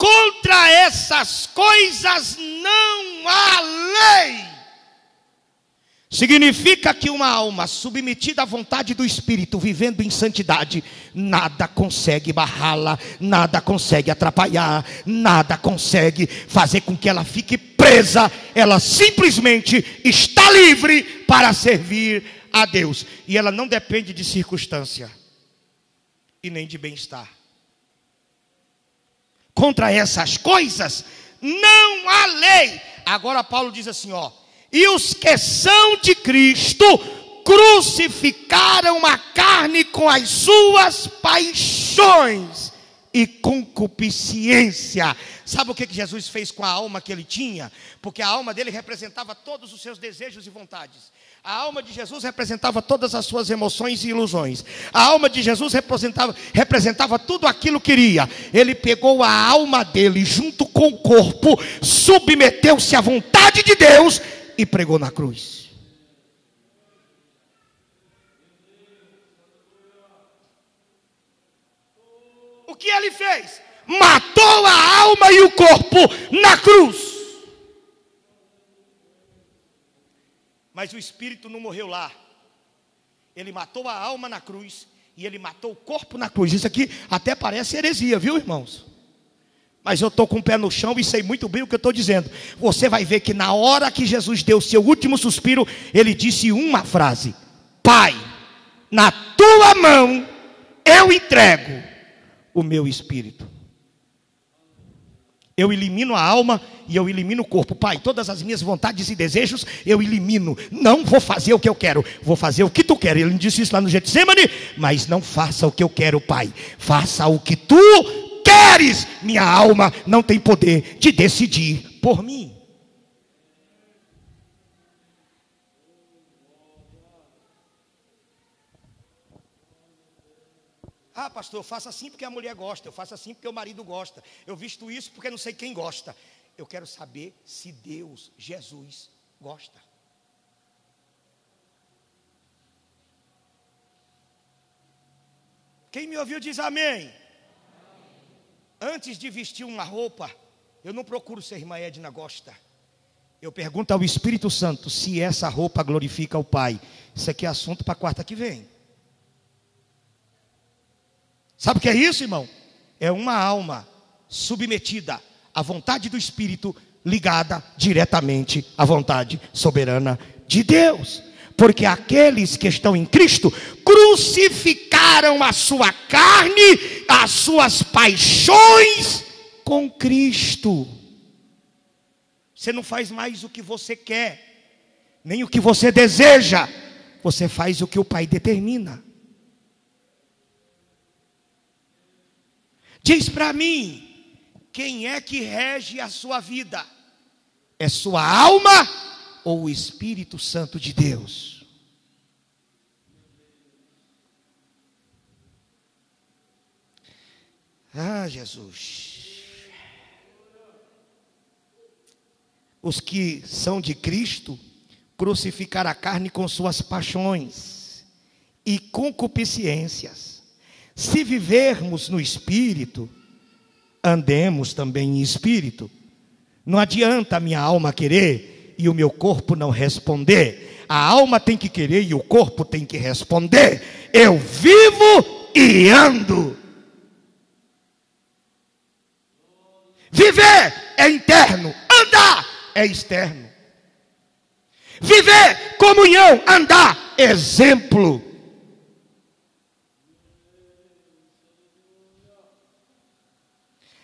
Contra essas coisas não há lei. Significa que uma alma submetida à vontade do Espírito, vivendo em santidade, nada consegue barrá-la, nada consegue atrapalhar, nada consegue fazer com que ela fique presa. Ela simplesmente está livre para servir a Deus. E ela não depende de circunstância e nem de bem-estar. Contra essas coisas não há lei. Agora Paulo diz assim, ó: e os que são de Cristo crucificaram a carne com as suas paixões e concupiscência. Sabe o que Jesus fez com a alma que ele tinha? Porque a alma dele representava todos os seus desejos e vontades. A alma de Jesus representava todas as suas emoções e ilusões. A alma de Jesus representava tudo aquilo que queria. Ele pegou a alma dele junto com o corpo, submeteu-se à vontade de Deus e pregou na cruz. O que ele fez? Matou a alma e o corpo na cruz. Mas o espírito não morreu lá. Ele matou a alma na cruz e ele matou o corpo na cruz. Isso aqui até parece heresia, viu, irmãos? Mas eu estou com o pé no chão e sei muito bem o que eu estou dizendo. Você vai ver que na hora que Jesus deu o seu último suspiro, ele disse uma frase: Pai, na tua mão eu entrego o meu espírito. Eu elimino a alma e eu elimino o corpo. Pai, todas as minhas vontades e desejos eu elimino. Não vou fazer o que eu quero, vou fazer o que tu queres. Ele disse isso lá no Getsemane. Mas não faça o que eu quero, Pai. Faça o que tu queres. Minha alma não tem poder de decidir por mim. Ah, pastor, eu faço assim porque a mulher gosta, eu faço assim porque o marido gosta, eu visto isso porque não sei quem gosta. Eu quero saber se Deus, Jesus, gosta. Quem me ouviu diz amém. Antes de vestir uma roupa, eu não procuro se a irmã Edna gosta. Eu pergunto ao Espírito Santo se essa roupa glorifica o Pai. Isso aqui é assunto para quarta que vem. Sabe o que é isso, irmão? É uma alma submetida à vontade do Espírito, ligada diretamente à vontade soberana de Deus. Porque aqueles que estão em Cristo crucificaram a sua carne, as suas paixões com Cristo. Você não faz mais o que você quer, nem o que você deseja. Você faz o que o Pai determina. Diz para mim, quem é que rege a sua vida? É sua alma ou o Espírito Santo de Deus? Ah, Jesus. Os que são de Cristo crucificaram a carne com suas paixões e concupiscências. Se vivermos no Espírito, andemos também em Espírito. Não adianta a minha alma querer e o meu corpo não responder. A alma tem que querer e o corpo tem que responder. Eu vivo e ando. Viver é interno, andar é externo. Viver, comunhão, andar, exemplo.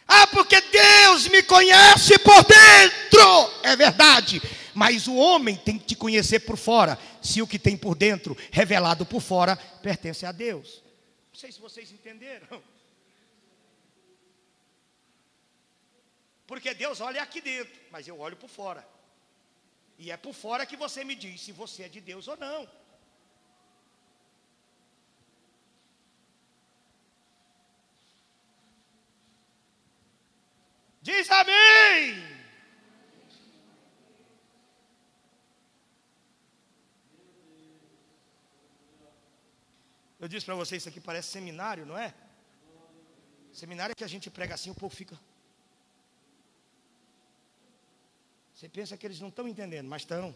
Ah, porque Deus me conhece por dentro. É verdade, mas o homem tem que te conhecer por fora. Se o que tem por dentro, revelado por fora, pertence a Deus. Não sei se vocês entenderam. Porque Deus olha aqui dentro, mas eu olho por fora. E é por fora que você me diz se você é de Deus ou não. Diz amém. Eu disse para vocês, isso aqui parece seminário, não é? Seminário é que a gente prega assim, o povo fica... Você pensa que eles não estão entendendo, mas estão.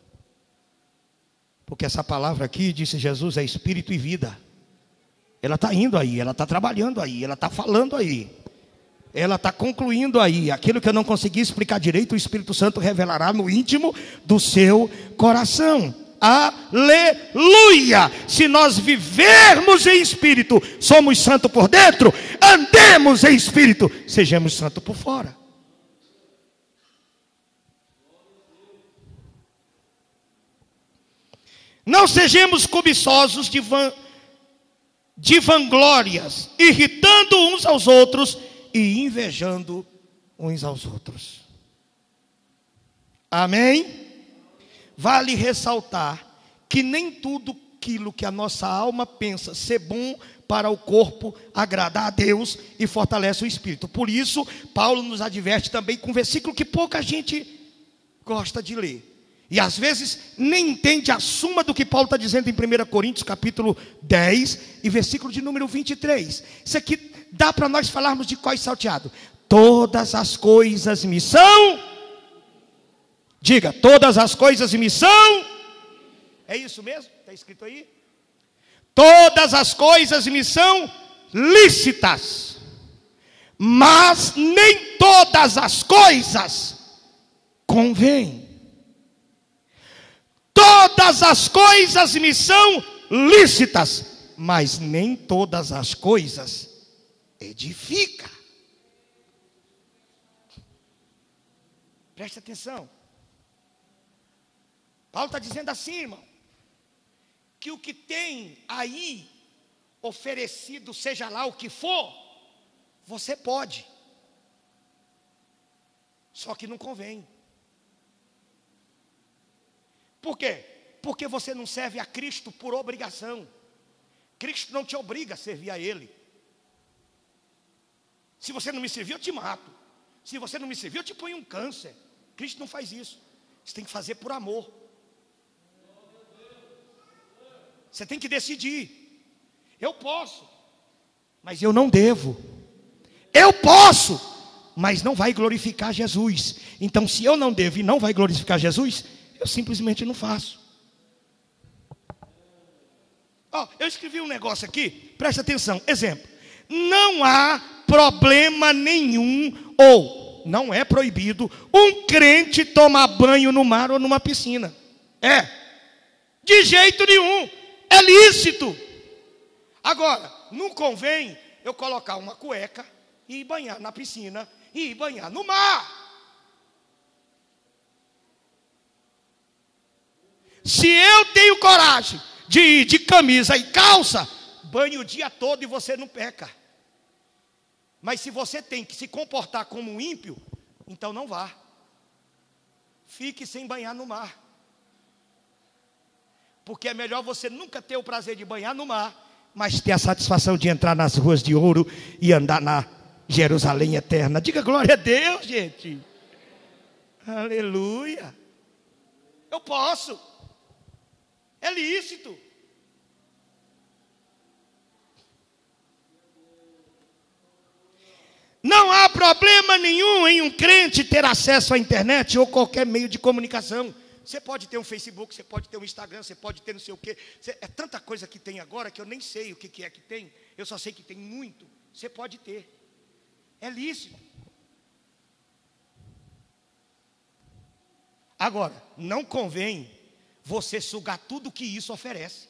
Porque essa palavra aqui, disse Jesus, é espírito e vida. Ela está indo aí, ela está trabalhando aí, ela está falando aí. Ela está concluindo aí. Aquilo que eu não consegui explicar direito, o Espírito Santo revelará no íntimo do seu coração. Aleluia! Se nós vivermos em espírito, somos santos por dentro, andemos em espírito, sejamos santos por fora. Não sejamos cobiçosos de vanglórias, irritando uns aos outros e invejando uns aos outros. Amém? Vale ressaltar que nem tudo aquilo que a nossa alma pensa ser bom para o corpo agrada a Deus e fortalece o espírito. Por isso, Paulo nos adverte também com um versículo que pouca gente gosta de ler. E às vezes nem entende a suma do que Paulo está dizendo em 1 Coríntios capítulo 10 e versículo de número 23. Isso aqui dá para nós falarmos de cós salteado. Todas as coisas me são... Diga, todas as coisas me são... É isso mesmo? Está escrito aí? Todas as coisas me são lícitas, mas nem todas as coisas convêm. Todas as coisas me são lícitas, mas nem todas as coisas edificam. Preste atenção. Paulo está dizendo assim, irmão, que o que tem aí oferecido, seja lá o que for, você pode. Só que não convém. Por quê? Porque você não serve a Cristo por obrigação. Cristo não te obriga a servir a Ele. Se você não me servir, eu te mato. Se você não me servir, eu te ponho um câncer. Cristo não faz isso. Você tem que fazer por amor. Você tem que decidir. Eu posso, mas eu não devo. Eu posso, mas não vai glorificar Jesus. Então, se eu não devo e não vai glorificar Jesus, eu simplesmente não faço. Eu escrevi um negócio aqui, presta atenção. Exemplo: não há problema nenhum, ou não é proibido, um crente tomar banho no mar ou numa piscina. De jeito nenhum. É lícito. Agora, não convém eu colocar uma cueca e ir banhar na piscina e ir banhar no mar. Se eu tenho coragem de ir de camisa e calça, banho o dia todo e você não peca. Mas se você tem que se comportar como um ímpio, então não vá. Fique sem banhar no mar. Porque é melhor você nunca ter o prazer de banhar no mar, mas ter a satisfação de entrar nas ruas de ouro e andar na Jerusalém eterna. Diga glória a Deus, gente. Aleluia. Eu posso. É lícito. Não há problema nenhum em um crente ter acesso à internet ou qualquer meio de comunicação. Você pode ter um Facebook, você pode ter um Instagram, você pode ter não sei o quê. É tanta coisa que tem agora que eu nem sei o que é que tem. Eu só sei que tem muito. Você pode ter. É lícito. Agora, não convém você sugar tudo que isso oferece.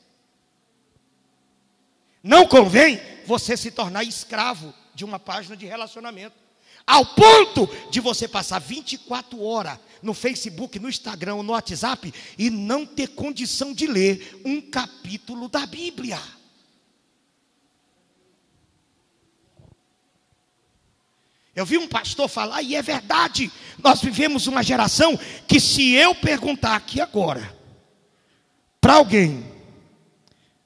Não convém você se tornar escravo de uma página de relacionamento, ao ponto de você passar 24 horas no Facebook, no Instagram ou no WhatsApp e não ter condição de ler um capítulo da Bíblia. Eu vi um pastor falar, e é verdade, nós vivemos uma geração que, se eu perguntar aqui agora para alguém,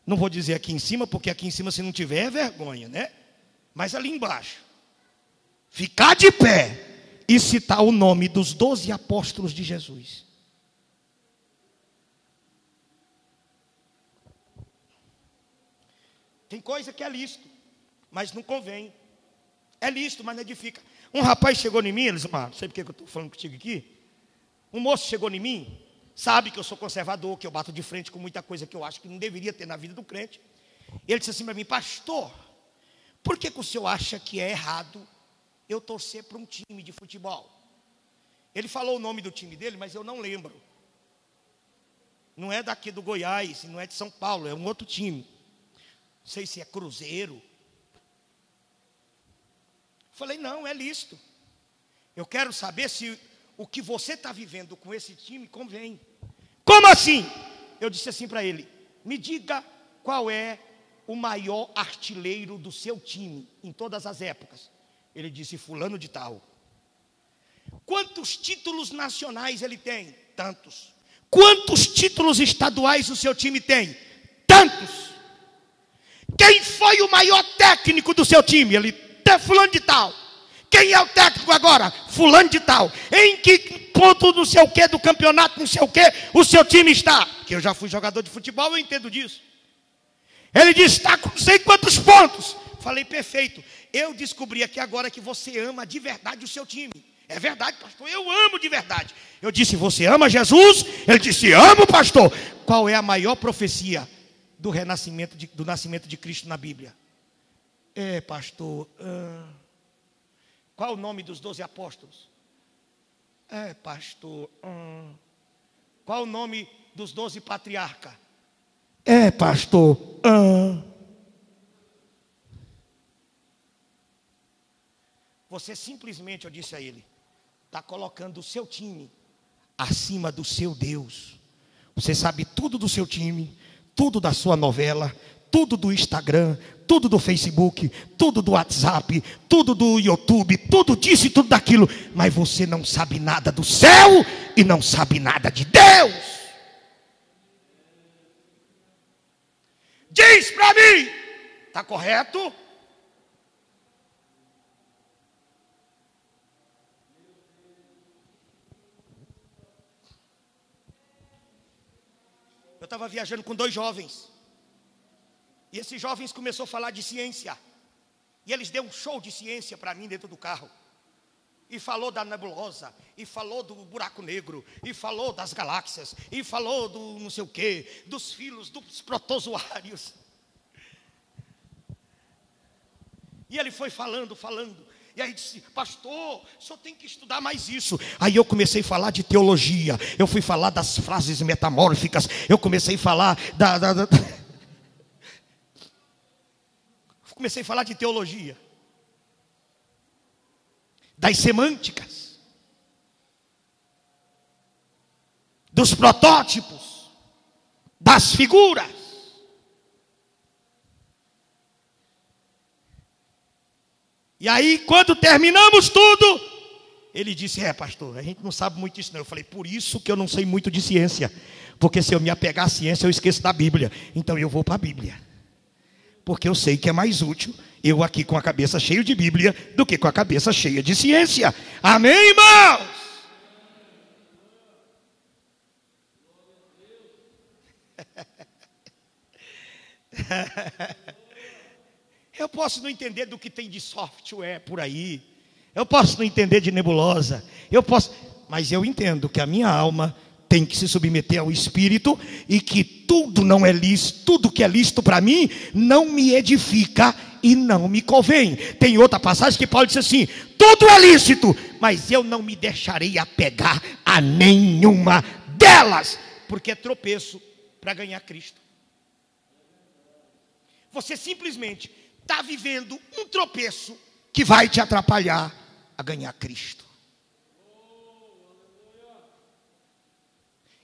não vou dizer aqui em cima, porque aqui em cima, se não tiver, é vergonha, né? Mas ali embaixo, ficar de pé e citar o nome dos 12 apóstolos de Jesus. Tem coisa que é lícito, mas não convém. É lícito, mas não edifica. Um rapaz chegou em mim, Elismar, não sei porque eu estou falando contigo aqui. Um moço chegou em mim, sabe que eu sou conservador, que eu bato de frente com muita coisa que eu acho que não deveria ter na vida do crente. Ele disse assim para mim: pastor, por que o senhor acha que é errado eu torcer para um time de futebol? Ele falou o nome do time dele, mas eu não lembro. Não é daqui do Goiás, não é de São Paulo, é um outro time. Não sei se é Cruzeiro. Falei, não, é lícito. Eu quero saber se o que você está vivendo com esse time convém. Como assim? Eu disse assim para ele: me diga qual é o maior artilheiro do seu time em todas as épocas. Ele disse: fulano de tal. Quantos títulos nacionais ele tem? Tantos. Quantos títulos estaduais o seu time tem? Tantos. Quem foi o maior técnico do seu time? Ele: é fulano de tal. Quem é o técnico agora? Fulano de tal. Em que ponto não sei o que do campeonato, não sei o que, o seu time está? Porque eu já fui jogador de futebol, eu entendo disso. Ele disse: está com não sei quantos pontos. Falei: perfeito. Eu descobri aqui agora que você ama de verdade o seu time. É verdade, pastor, eu amo de verdade. Eu disse: você ama Jesus? Ele disse: amo, pastor. Qual é a maior profecia do nascimento de Cristo na Bíblia? Pastor, qual o nome dos 12 apóstolos? Pastor, qual o nome dos 12 patriarcas? Pastor, Você simplesmente, eu disse a ele, está colocando o seu time acima do seu Deus. Você sabe tudo do seu time, tudo da sua novela, tudo do Instagram, tudo do Facebook, tudo do WhatsApp, tudo do YouTube, tudo disso e tudo daquilo, mas você não sabe nada do céu e não sabe nada de Deus. Diz para mim, está correto? Eu estava viajando com 2 jovens. E esses jovens começaram a falar de ciência. E eles deram um show de ciência para mim dentro do carro. E falou da nebulosa, e falou do buraco negro, e falou das galáxias, e falou do não sei o quê, dos filos, dos protozoários. E ele foi falando. E aí disse: pastor, só tem que estudar mais isso. Aí eu comecei a falar de teologia. Eu fui falar das frases metamórficas. Eu comecei a falar Comecei a falar de teologia, das semânticas, dos protótipos, das figuras. E aí, quando terminamos tudo, ele disse: pastor, a gente não sabe muito disso não. Eu falei: por isso que eu não sei muito de ciência. Porque se eu me apegar à ciência, eu esqueço da Bíblia. Então eu vou para a Bíblia. Porque eu sei que é mais útil eu aqui com a cabeça cheia de Bíblia do que com a cabeça cheia de ciência. Amém, irmãos? Eu posso não entender do que tem de software por aí. Eu posso não entender de nebulosa. Mas eu entendo que a minha alma tem que se submeter ao Espírito e que tudo não é lícito, tudo que é lícito para mim não me edifica e não me convém. Tem outra passagem que Paulo diz assim: tudo é lícito, mas eu não me deixarei apegar a nenhuma delas, porque é tropeço para ganhar Cristo. Você simplesmente está vivendo um tropeço que vai te atrapalhar a ganhar Cristo.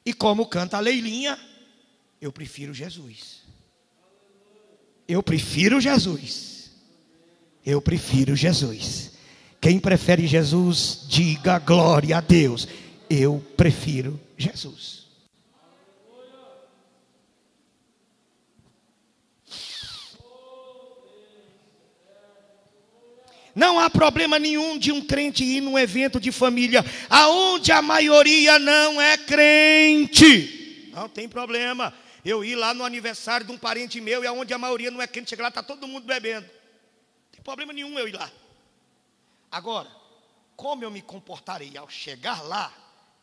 E como canta a Leilinha, eu prefiro Jesus. Eu prefiro Jesus. Eu prefiro Jesus. Quem prefere Jesus, diga glória a Deus. Eu prefiro Jesus. Não há problema nenhum de um crente ir num evento de família aonde a maioria não é crente. Não tem problema eu ir lá no aniversário de um parente meu e aonde a maioria não é crente, chega lá, está todo mundo bebendo. Não tem problema nenhum eu ir lá. Agora, como eu me comportarei ao chegar lá,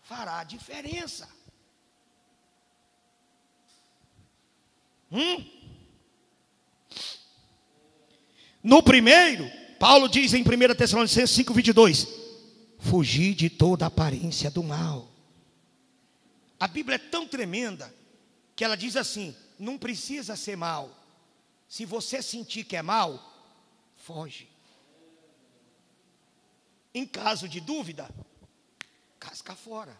fará a diferença. No primeiro, Paulo diz em 1 Tessalonicenses 5:22, fugir de toda aparência do mal. A Bíblia é tão tremenda que ela diz assim: não precisa ser mal. Se você sentir que é mal, foge. Em caso de dúvida, casca fora.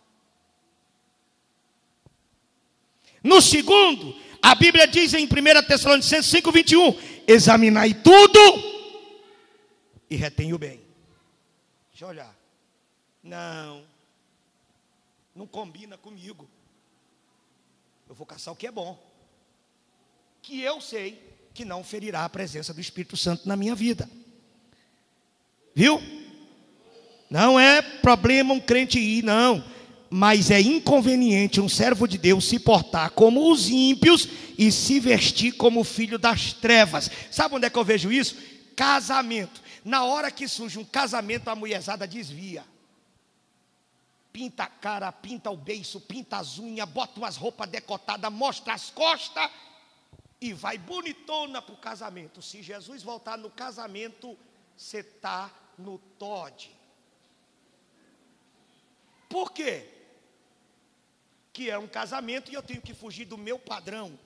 No segundo, a Bíblia diz em 1 Tessalonicenses 5:21, examinai tudo e retém o bem. Deixa eu olhar. Não combina comigo. Eu vou caçar o que é bom, que eu sei que não ferirá a presença do Espírito Santo na minha vida. Viu? Não é problema um crente ir, não. Mas é inconveniente um servo de Deus se portar como os ímpios e se vestir como filho das trevas. Sabe onde é que eu vejo isso? Casamento. Na hora que surge um casamento, a mulherzada desvia. Pinta a cara, pinta o beiço, pinta as unhas, bota umas roupas decotadas, mostra as costas e vai bonitona para o casamento. Se Jesus voltar no casamento, você está no Todd. Por quê? Que é um casamento e eu tenho que fugir do meu padrão.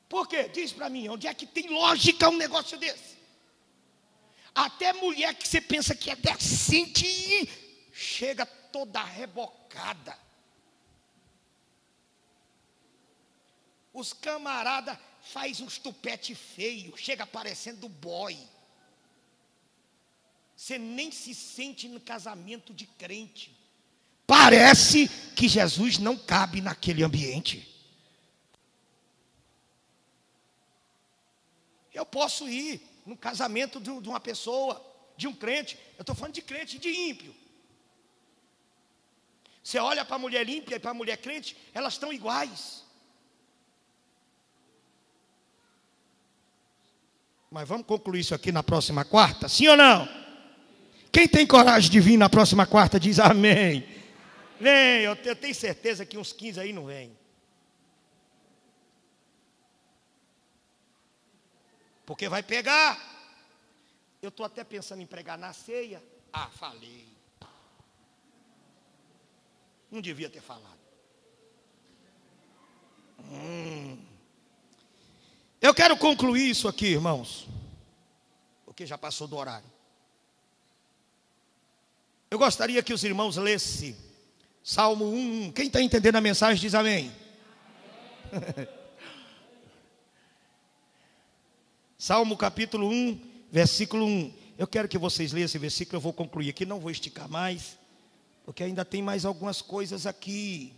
Por quê? Diz para mim, onde é que tem lógica um negócio desse? Até mulher que você pensa que é decente, chega toda rebocada. Os camaradas faz uns tupete feio, chega parecendo boy. Você nem se sente no casamento de crente. Parece que Jesus não cabe naquele ambiente. Eu posso ir no casamento de uma pessoa, de um crente. Eu estou falando de crente e de ímpio. Você olha para a mulher ímpia e para a mulher crente, elas estão iguais. Mas vamos concluir isso aqui na próxima quarta? Sim ou não? Quem tem coragem de vir na próxima quarta diz amém. Vem, eu tenho certeza que uns 15 aí não vem. Porque vai pegar. Eu estou até pensando em pregar na ceia. Falei. Não devia ter falado. Eu quero concluir isso aqui, irmãos, porque já passou do horário. Eu gostaria que os irmãos lessem Salmo 1. Quem está entendendo a mensagem diz amém. Salmo capítulo 1, versículo 1. Eu quero que vocês leiam esse versículo, eu vou concluir aqui, não vou esticar mais, porque ainda tem mais algumas coisas aqui.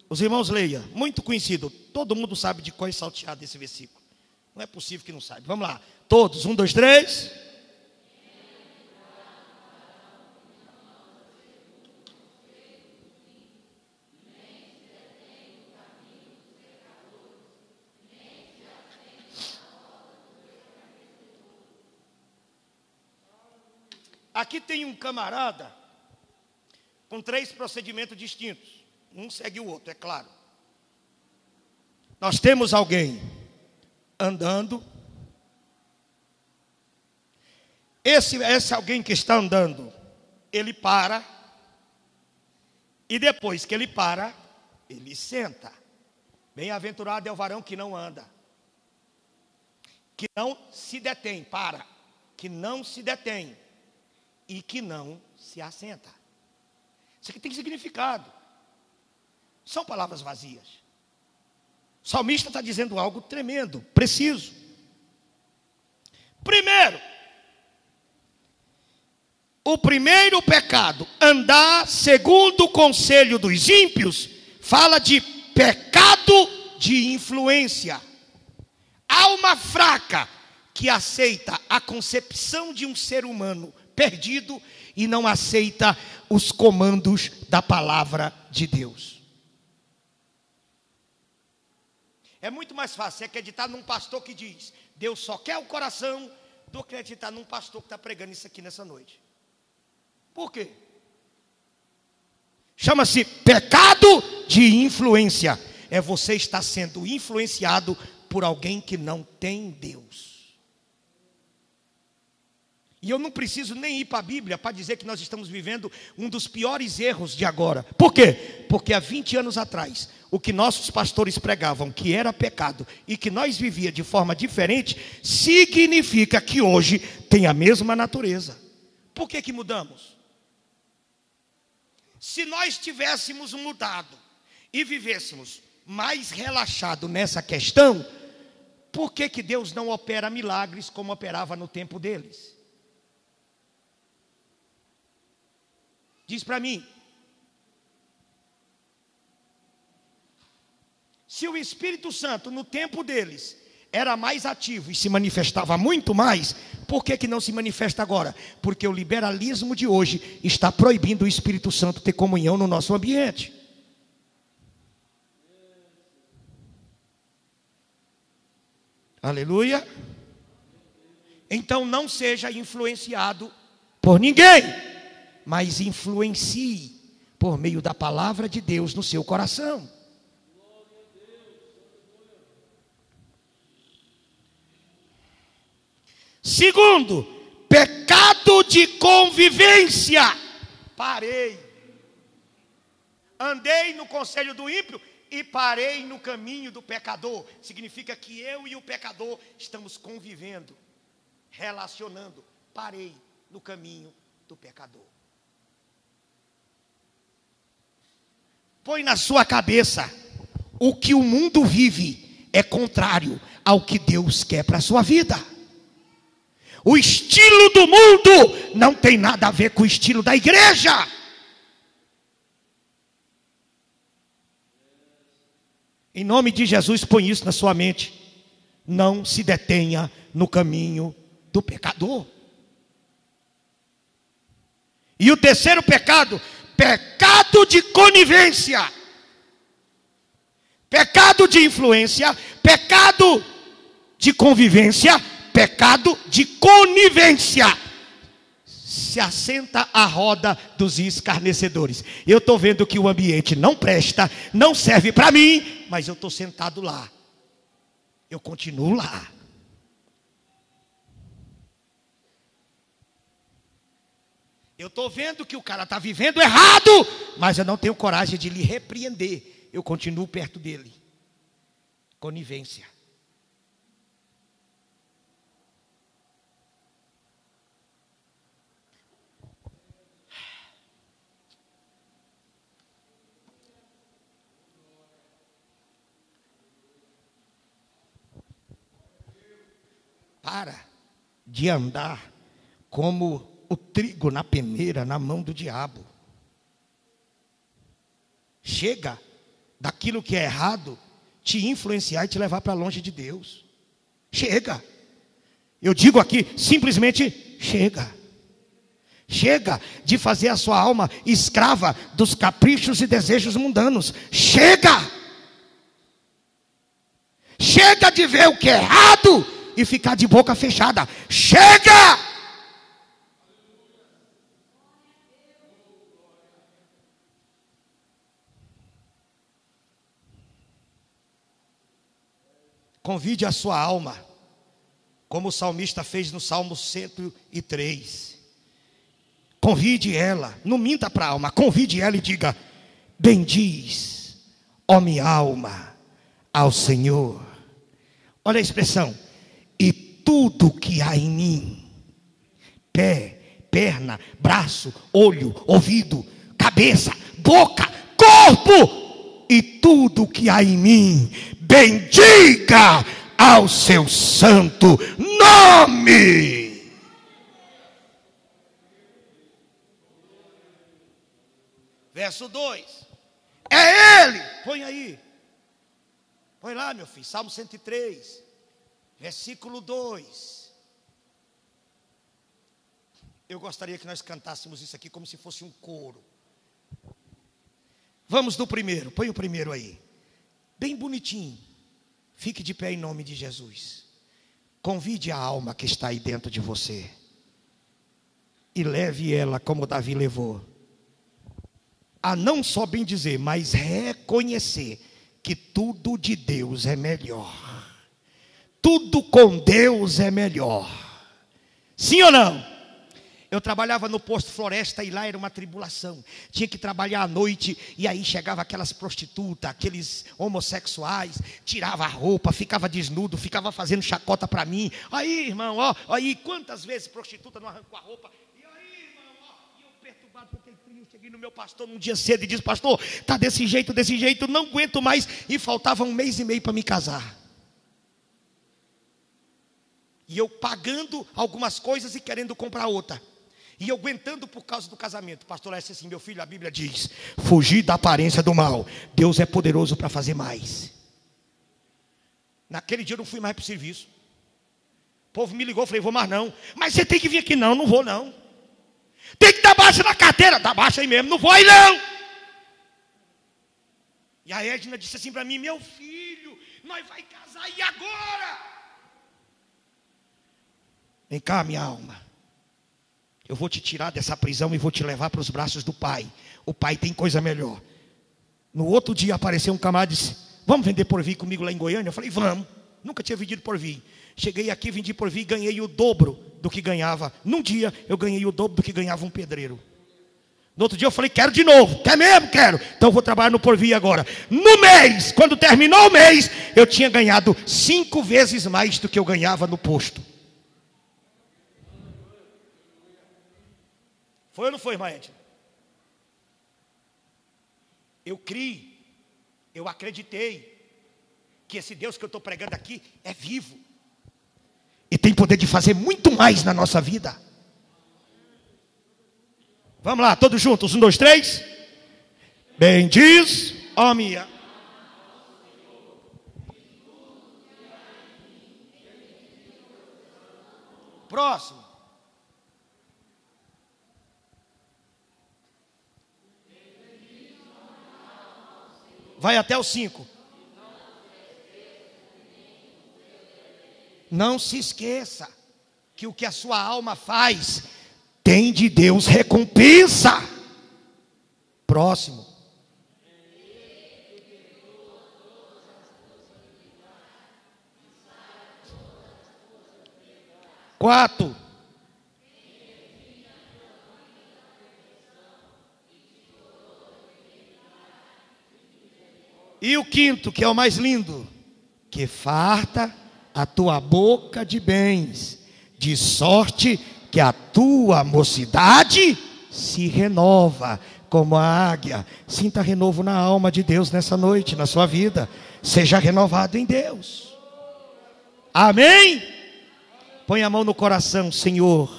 Os irmãos leiam, muito conhecido, todo mundo sabe de qual é salteado esse versículo. Não é possível que não saiba. Vamos lá, todos, 1, 2, 3. Aqui tem um camarada com 3 procedimentos distintos. Um segue o outro, é claro. Nós temos alguém andando. Esse alguém que está andando, ele para. E depois que ele para, ele senta. Bem-aventurado é o varão que não anda, que não se detém, para, que não se detém e que não se assenta. Isso aqui tem significado. São palavras vazias. O salmista está dizendo algo tremendo, preciso. Primeiro, o primeiro pecado, andar segundo o conselho dos ímpios, fala de pecado de influência. Alma fraca que aceita a concepção de um ser humano perdido e não aceita os comandos da palavra de Deus. É muito mais fácil você acreditar num pastor que diz Deus só quer o coração, do que acreditar num pastor que está pregando isso aqui nessa noite. Por quê? Chama-se pecado de influência. É você estar sendo influenciado por alguém que não tem Deus. E eu não preciso nem ir para a Bíblia para dizer que nós estamos vivendo um dos piores erros de agora. Por quê? Porque há 20 anos atrás, o que nossos pastores pregavam que era pecado e que nós vivíamos de forma diferente, significa que hoje tem a mesma natureza. Por que mudamos? Se nós tivéssemos mudado e vivêssemos mais relaxado nessa questão, por que Deus não opera milagres como operava no tempo deles? Diz para mim. Se o Espírito Santo no tempo deles era mais ativo e se manifestava muito mais, por que não se manifesta agora? Porque o liberalismo de hoje está proibindo o Espírito Santo ter comunhão no nosso ambiente. Aleluia. Então não seja influenciado por ninguém, mas influencie por meio da palavra de Deus no seu coração. Segundo, pecado de convivência. Parei. Andei no conselho do ímpio e parei no caminho do pecador. Significa que eu e o pecador estamos convivendo, relacionando. Parei no caminho do pecador. Põe na sua cabeça, o que o mundo vive é contrário ao que Deus quer para a sua vida. O estilo do mundo não tem nada a ver com o estilo da igreja. Em nome de Jesus, põe isso na sua mente. Não se detenha no caminho do pecador. E o terceiro pecado, pecado de conivência. Pecado de influência, pecado de convivência, pecado de conivência. Se assenta à roda dos escarnecedores. Eu estou vendo que o ambiente não presta, não serve para mim, mas eu estou sentado lá. Eu continuo lá. Eu estou vendo que o cara está vivendo errado, mas eu não tenho coragem de lhe repreender. Eu continuo perto dele. Conivência. Para de andar como o trigo na peneira, na mão do diabo. Chega daquilo que é errado te influenciar e te levar para longe de Deus. Chega. Eu digo aqui, simplesmente chega. Chega de fazer a sua alma escrava dos caprichos e desejos mundanos. Chega! Chega de ver o que é errado e ficar de boca fechada. Chega! Convide a sua alma, como o salmista fez no Salmo 103. Convide ela, não minta para a alma, convide ela e diga: bendiz, ó minha alma, ao Senhor. Olha a expressão: e tudo que há em mim, pé, perna, braço, olho, ouvido, cabeça, boca, corpo, e tudo que há em mim, bendiga ao seu santo nome. Verso 2. É Ele. Põe aí. Põe lá, meu filho. Salmo 103. Versículo 2. Eu gostaria que nós cantássemos isso aqui como se fosse um coro. Vamos do primeiro. Põe o primeiro aí. Bem bonitinho. Fique de pé em nome de Jesus. Convide a alma que está aí dentro de você. E leve ela como Davi levou. A não só bem dizer, mas reconhecer que tudo de Deus é melhor. Tudo com Deus é melhor. Sim ou não? Eu trabalhava no posto Floresta e lá era uma tribulação. Tinha que trabalhar à noite e aí chegava aquelas prostitutas, aqueles homossexuais, tirava a roupa, ficava desnudo, ficava fazendo chacota para mim. Aí, irmão, ó, aí quantas vezes prostituta não arrancou a roupa? E aí, irmão, ó, e eu perturbado com aquele frio, cheguei no meu pastor num dia cedo e disse: pastor, tá desse jeito, não aguento mais. E faltava 1 mês e meio para me casar. E eu pagando algumas coisas e querendo comprar outra. E eu aguentando por causa do casamento. O pastor disse assim: meu filho, a Bíblia diz: fugir da aparência do mal. Deus é poderoso para fazer mais. Naquele dia eu não fui mais para o serviço. O povo me ligou, eu falei: vou mais não. Mas você tem que vir aqui. Não, não vou não. Tem que dar baixa na carteira. Dá baixa aí mesmo, não vou aí não. E a Edna disse assim para mim: meu filho, nós vai casar e agora? Vem cá, minha alma. Eu vou te tirar dessa prisão e vou te levar para os braços do Pai. O Pai tem coisa melhor. No outro dia apareceu um camarada e disse: vamos vender Porvir comigo lá em Goiânia? Eu falei: vamos. Nunca tinha vendido Porvir. Cheguei aqui, vendi Porvir e ganhei o dobro do que ganhava. Num dia eu ganhei o dobro do que ganhava um pedreiro. No outro dia eu falei: quero de novo. Quer mesmo? Quero. Então eu vou trabalhar no Porvir agora. No mês, quando terminou o mês, eu tinha ganhado 5 vezes mais do que eu ganhava no posto. Foi ou não foi, irmã Edna? Eu criei, eu acreditei que esse Deus que eu estou pregando aqui é vivo. E tem poder de fazer muito mais na nossa vida. Vamos lá, todos juntos, 1, 2, 3. Bendiz, ó minha. Próximo. Vai até o 5. Não se esqueça que o que a sua alma faz tem de Deus recompensa. Próximo. Quatro. E o 5º, que é o mais lindo: que farta a tua boca de bens, de sorte que a tua mocidade se renova como a águia. Sinta renovo na alma de Deus nessa noite, na sua vida. Seja renovado em Deus. Amém? Põe a mão no coração. Senhor,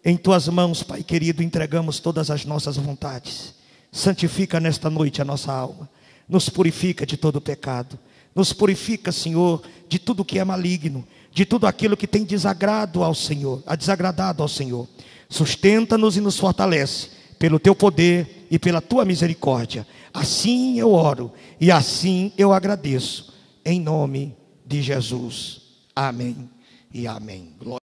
em tuas mãos, Pai querido, entregamos todas as nossas vontades. Santifica nesta noite a nossa alma. Nos purifica de todo pecado. Nos purifica, Senhor, de tudo que é maligno, de tudo aquilo que tem desagradado ao Senhor. Sustenta-nos e nos fortalece pelo teu poder e pela tua misericórdia. Assim eu oro e assim eu agradeço, em nome de Jesus. Amém e amém. Glória.